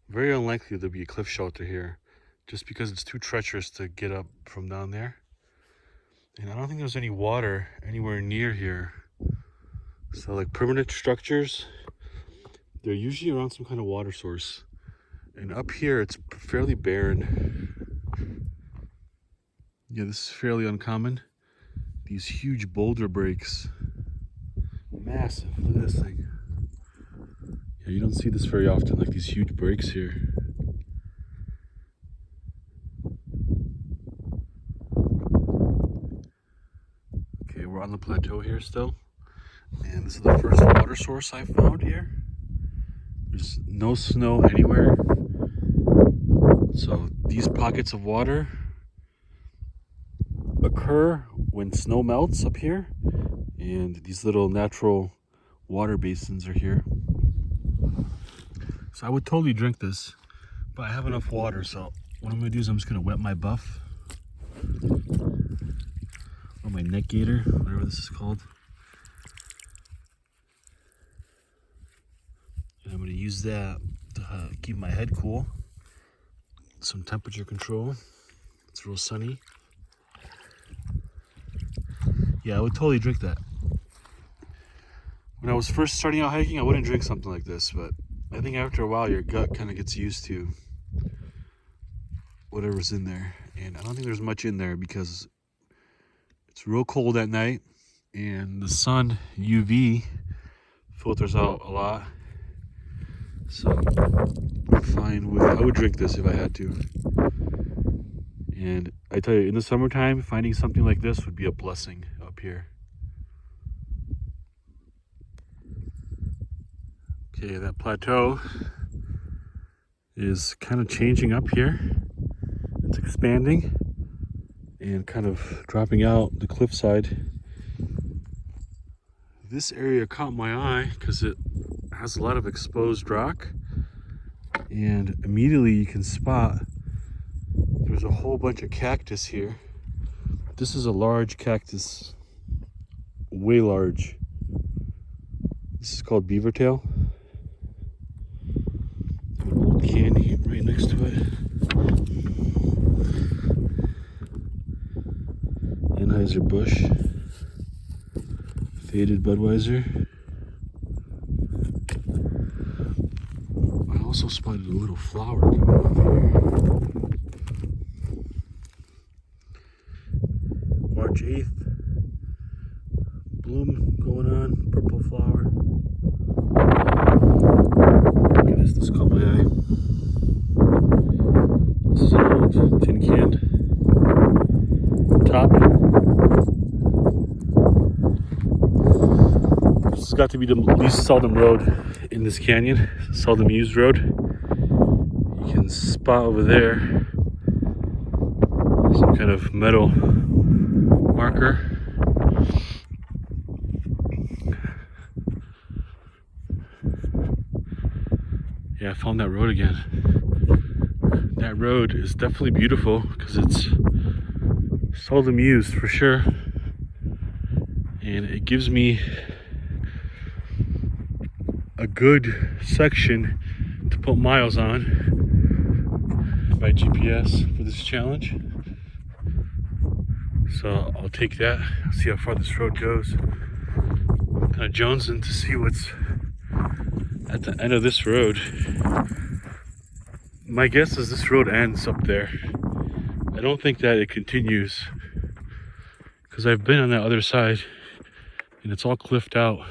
very unlikely there'll be a cliff shelter here, just because it's too treacherous to get up from down there. And I don't think there's any water anywhere near here. So like permanent structures, they're usually around some kind of water source. And up here, it's fairly barren. Yeah, this is fairly uncommon. These huge boulder breaks. Massive, look at this thing. Yeah, you don't see this very often, like these huge breaks here. Okay, we're on the plateau here still. And this is the first water source I found here. There's no snow anywhere. So these pockets of water occur when snow melts up here. And these little natural water basins are here. So I would totally drink this, but I have enough water. So what I'm gonna do is I'm just gonna wet my buff. Or my neck gaiter, whatever this is called. And I'm gonna use that to keep my head cool. Some temperature control. It's real sunny. Yeah, I would totally drink that. When I was first starting out hiking, I wouldn't drink something like this, but I think after a while your gut kind of gets used to whatever's in there. And I don't think there's much in there because it's real cold at night and the sun UV filters out a lot. So I'm fine with, I would drink this if I had to. And I tell you, in the summertime, finding something like this would be a blessing up here. Okay, that plateau is kind of changing up here. It's expanding and kind of dropping out the cliffside. This area caught my eye because it has a lot of exposed rock, and immediately you can spot there's a whole bunch of cactus here. This is a large cactus, way large. This is called beaver tail. An old candy right next to it. Anheuser-Busch, faded Budweiser. I also spotted a little flower coming up here. March 8th, bloom going on, purple flower. Look at this, this caught my eye. This is an old tin can top. This has got to be the least seldom road in this canyon, seldom used road. You can spot over there some kind of metal marker. Yeah, I found that road again. That road is definitely beautiful because it's seldom used for sure. And it gives me a good section to put miles on by GPS for this challenge. So I'll take that, see how far this road goes. Kind of jonesing to see what's at the end of this road. My guess is this road ends up there. I don't think that it continues, because I've been on the other side and it's all cliffed out.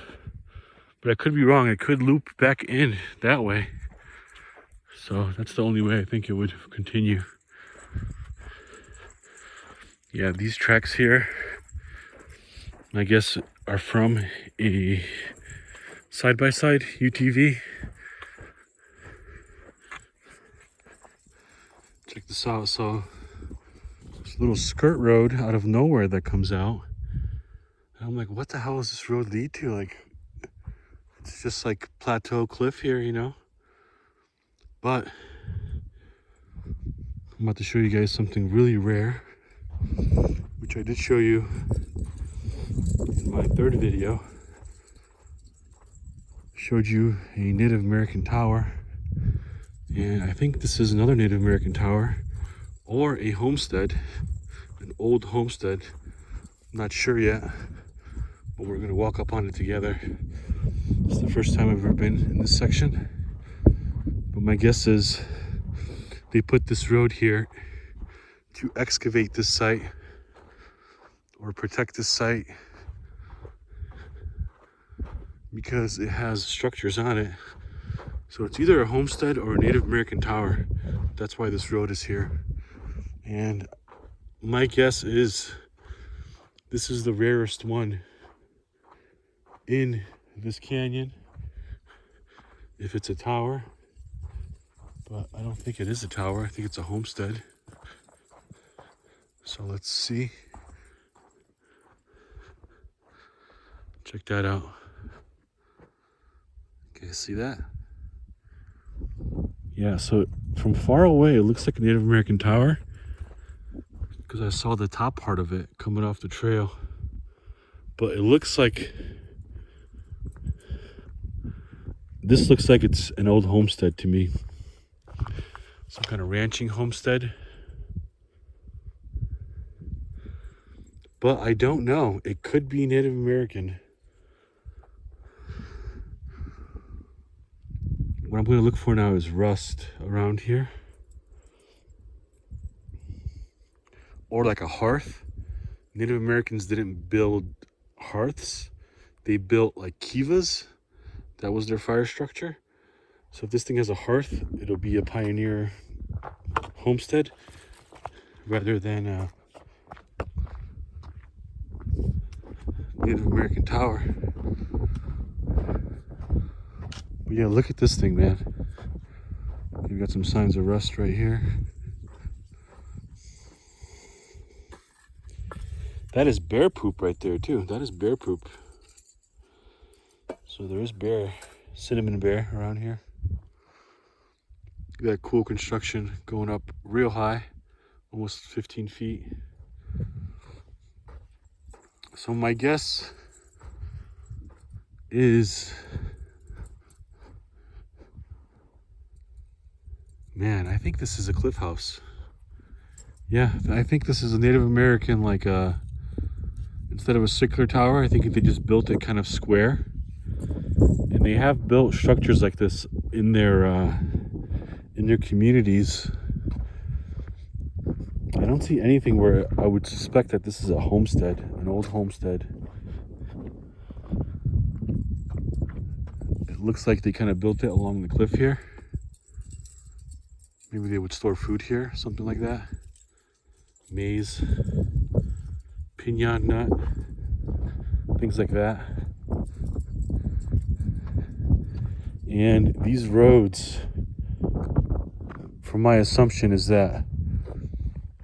But I could be wrong. It could loop back in that way. So that's the only way I think it would continue. Yeah, these tracks here, I guess, are from a side-by-side UTV. Check this out. So there's a little skirt road out of nowhere that comes out. And I'm like, what the hell does this road lead to? Like, it's just like plateau cliff here, you know? But I'm about to show you guys something really rare, which I did show you in my third video. Showed you a Native American tower, and I think this is another Native American tower or a homestead, an old homestead. I'm not sure yet, but we're gonna walk up on it together. It's the first time I've ever been in this section, but my guess is they put this road here to excavate this site or protect this site, because it has structures on it. So it's either a homestead or a Native American tower. That's why this road is here. And my guess is this is the rarest one in this canyon, if it's a tower. But I don't think it is a tower. I think it's a homestead. So let's see. Check that out. Okay, see that? Yeah, so from far away, it looks like a Native American tower, because I saw the top part of it coming off the trail. But it looks like, this looks like it's an old homestead to me. Some kind of ranching homestead. But I don't know. It could be Native American. What I'm going to look for now is rust around here. Or like a hearth. Native Americans didn't build hearths. They built like kivas. That was their fire structure. So if this thing has a hearth, it'll be a pioneer homestead rather than a Native American tower. But yeah, look at this thing, man. You've got some signs of rust right here. That is bear poop right there too. That is bear poop. So there is bear, cinnamon bear around here. That cool construction going up real high, almost 15 feet. So my guess is, man, I think this is a cliff house. Yeah, I think this is a Native American, like instead of a circular tower, I think they just built it kind of square. And they have built structures like this in their communities. I don't see anything where I would suspect that this is a homestead, an old homestead. It looks like they kind of built it along the cliff here. Maybe they would store food here, something like that. Maize, piñon nut, things like that. And these roads, from my assumption, is that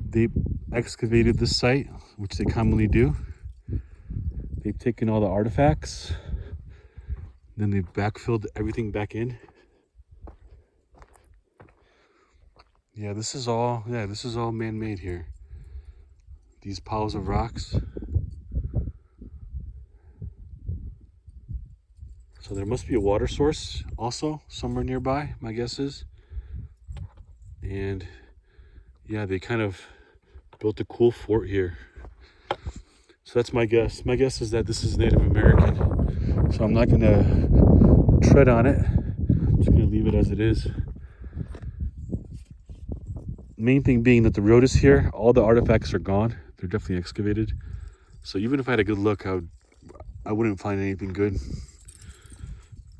they excavated this site, which they commonly do. They've taken all the artifacts, then they've backfilled everything back in. Yeah, this is all man-made here. These piles of rocks. So there must be a water source also somewhere nearby, my guess is. And yeah, they kind of built a cool fort here. So that's my guess. My guess is that this is Native American. So I'm not gonna tread on it. just gonna leave it as it is. Main thing being that the road is here. All the artifacts are gone. They're definitely excavated. So even if I had a good look, I wouldn't find anything good,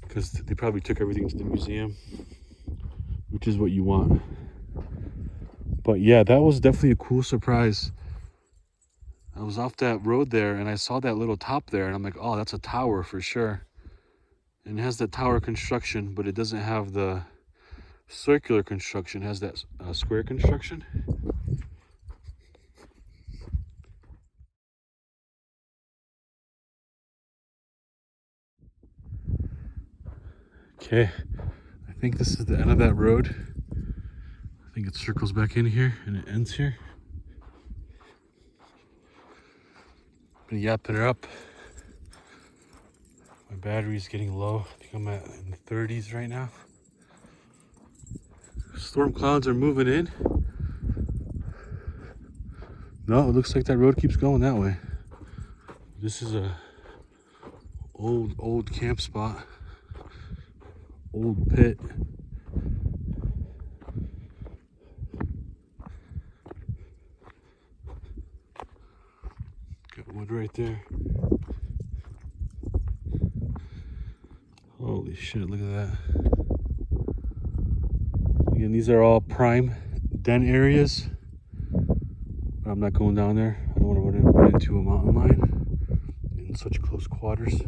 because they probably took everything to the museum, which is what you want. But yeah, that was definitely a cool surprise. I was off that road there and I saw that little top there and I'm like, oh, that's a tower for sure. And it has the tower construction, but it doesn't have the circular construction. It has that square construction. Okay, I think this is the end of that road. I think it circles back in here and it ends here. I'm gonna yapping her up. My battery's getting low. I think I'm at in the 30s right now. Storm clouds are moving in. No, it looks like that road keeps going that way. This is a old camp spot. Old pit. Got wood right there. Holy shit, look at that. Again, these are all prime den areas. But I'm not going down there. I don't want to run into a mountain lion in such close quarters.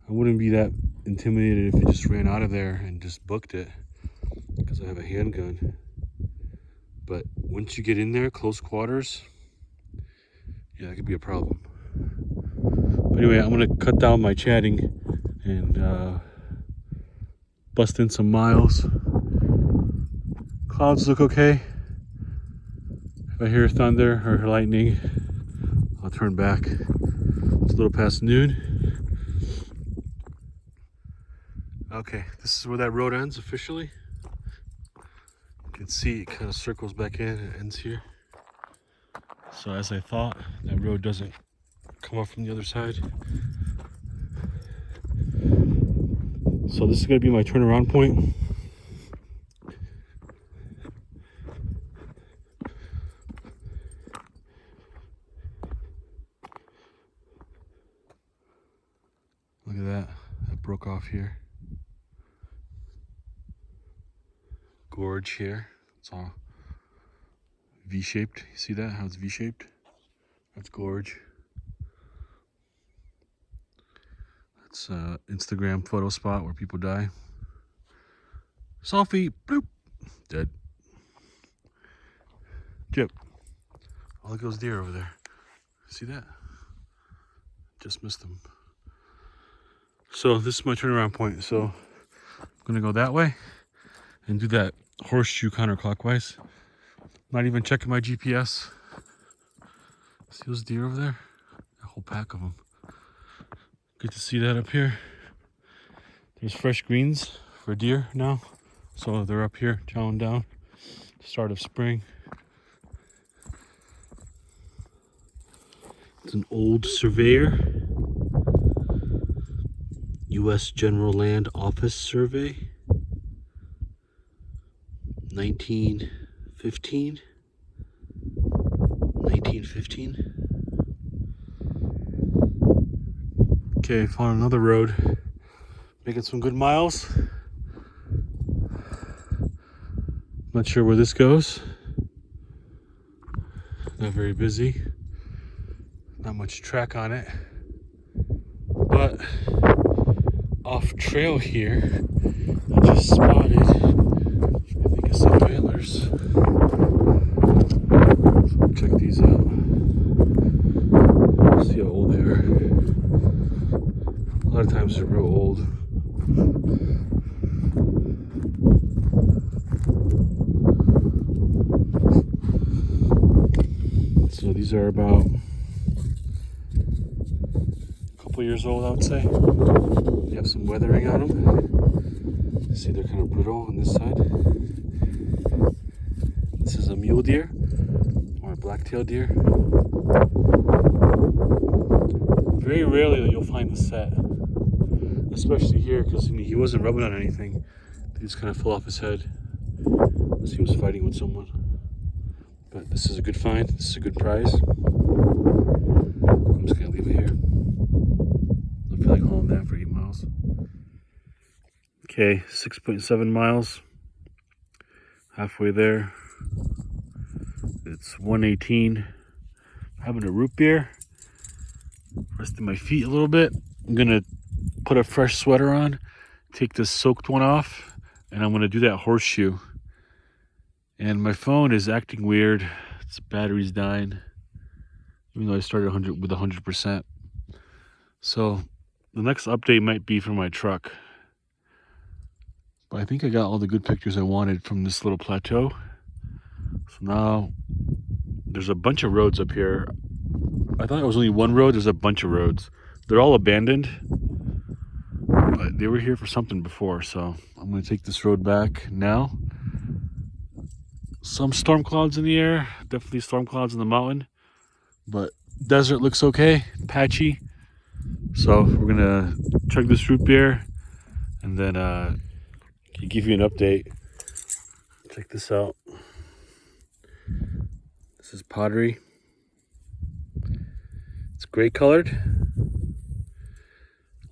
I wouldn't be that intimidated if it just ran out of there and just booked it, because I have a handgun. But once you get in there, close quarters, yeah, that could be a problem. But anyway, I'm gonna cut down my chatting and bust in some miles. Clouds look okay. If I hear thunder or lightning, I'll turn back. It's a little past noon. Okay, this is where that road ends officially. You can see it kind of circles back in and ends here. So as I thought, that road doesn't come up from the other side. So this is going to be my turnaround point. Look at that. That broke off here. Gorge here. It's all V-shaped. You see that? How it's V-shaped? That's gorge. That's Instagram photo spot where people die. Selfie. Bloop. Dead. Jip. Oh, look at those deer over there. See that? Just missed them. So this is my turnaround point. So I'm gonna go that way and do that horseshoe counterclockwise. Not even checking my GPS. See those deer over there? A whole pack of them. Good to see that up here. There's fresh greens for deer now. So they're up here chowing down. Start of spring. It's an old surveyor. U.S. General Land Office survey. 1915. 1915. Okay, found another road. Making some good miles. Not sure where this goes. Not very busy. Not much track on it. But off trail here, I just spotted, I think it's some antlers. So check these out. See how old they are. A lot of times they're real old. So these are about a couple years old, I would say. They have some weathering on them. See, they're kind of brittle on this side. This is a mule deer or a black-tailed deer. Very rarely that you'll find the set, especially here, because I mean, he wasn't rubbing on anything. He just kind of fell off his head as he was fighting with someone. But this is a good find. This is a good prize. I'm just gonna leave it here. I feel like hauling that for 8 miles. Okay, 6.7 miles. Halfway there. It's 1:18. Having a root beer. Resting my feet a little bit. I'm gonna put a fresh sweater on, take this soaked one off, and I'm gonna do that horseshoe. And my phone is acting weird. Its battery's dying, even though I started 100%. So the next update might be for my truck. But I think I got all the good pictures I wanted from this little plateau. So now there's a bunch of roads up here. I thought it was only one road. There's a bunch of roads. They're all abandoned, but they were here for something before. So I'm going to take this road back now. Some storm clouds in the air. Definitely storm clouds in the mountain. But desert looks okay. Patchy. So we're going to chug this root beer and then give you an update. Check this out. This is pottery. It's gray colored.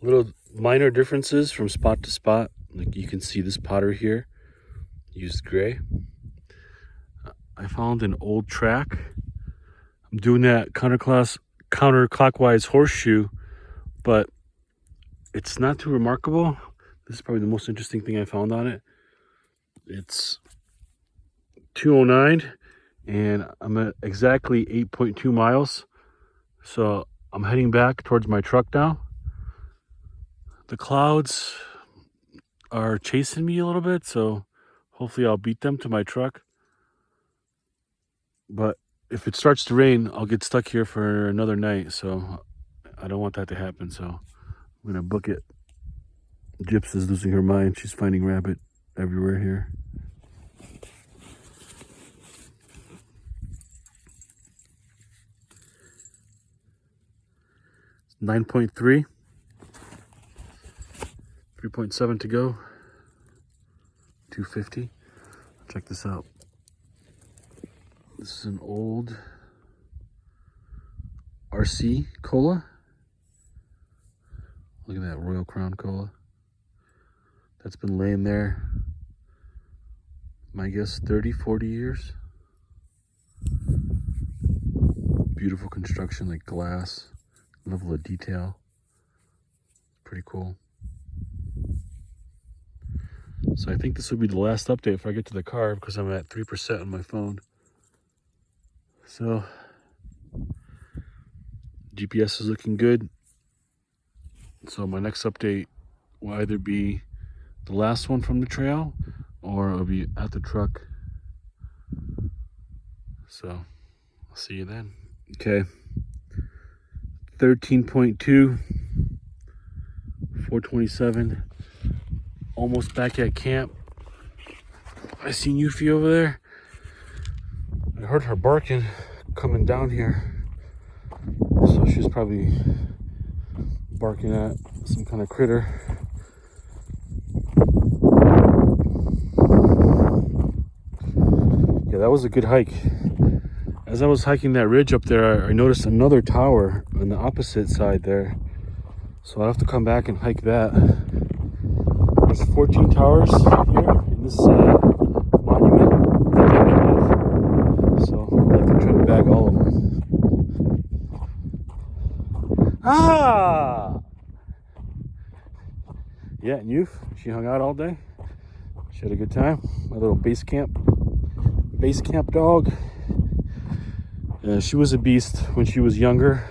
Little minor differences from spot to spot. Like you can see this pottery here used gray. I found an old track. I'm doing that counterclockwise horseshoe, but it's not too remarkable. This is probably the most interesting thing I found on it. It's 2:09 and I'm at exactly 8.2 miles. So I'm heading back towards my truck now. The clouds are chasing me a little bit, so hopefully I'll beat them to my truck. But if it starts to rain, I'll get stuck here for another night, so I don't want that to happen, so I'm gonna book it. Gyps is losing her mind. She's finding rabbit everywhere here. It's 9.3. 3.7 to go. 250. Check this out. This is an old RC cola. Look at that Royal Crown cola. That's been laying there, my guess, 30, 40 years. Beautiful construction, like glass, level of detail. Pretty cool. So I think this will be the last update if I get to the car because I'm at 3% on my phone. So GPS is looking good. So my next update will either be the last one from the trail or it'll be at the truck. So I'll see you then. Okay. 13.2, 427. Almost back at camp. I seen Yuffie over there. I heard her barking coming down here. So she's probably barking at some kind of critter. Yeah, that was a good hike. As I was hiking that ridge up there, I noticed another tower on the opposite side there. So I'll have to come back and hike that. There's 14 towers here in this monument that they have. So I'll have to try to bag all of them. Ah! Yeah, and Youth, she hung out all day. She had a good time. My little base camp dog. She was a beast when she was younger,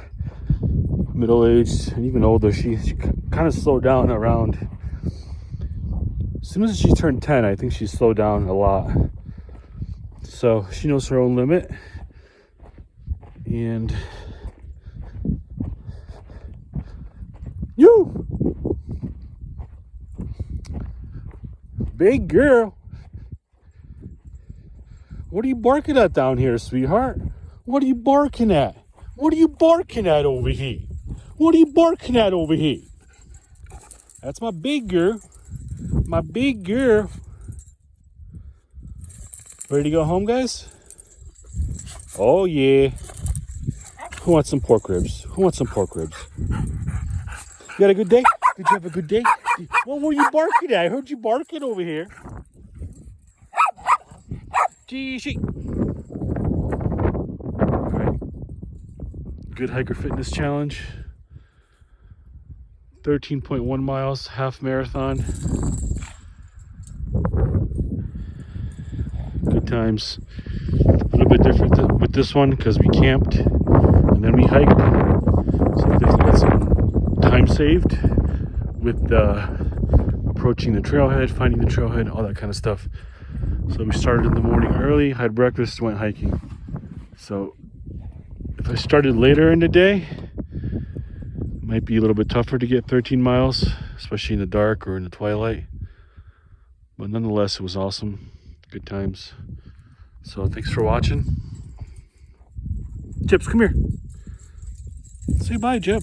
middle-aged, and even older. She kind of slowed down around. As soon as she turned 10, I think she slowed down a lot. So she knows her own limit. And you, big girl, what are you barking at down here, sweetheart? What are you barking at? What are you barking at over here? What are you barking at over here? That's my big girl. My big girl. Ready to go home, guys? Oh, yeah. Who wants some pork ribs? Who wants some pork ribs? You got a good day? Did you have a good day? What were you barking at? I heard you barking over here. Gee, she. All right. Good Hiker Fitness Challenge. 13.1 miles, half marathon. Good times. A little bit different with this one because we camped and then we hiked. So we definitely got some time saved with approaching the trailhead, finding the trailhead, all that kind of stuff. So we started in the morning early, had breakfast, went hiking. So if I started later in the day, it might be a little bit tougher to get 13 miles, especially in the dark or in the twilight. But nonetheless, it was awesome. Good times. So thanks for watching. Chips, come here. Say bye, Chip.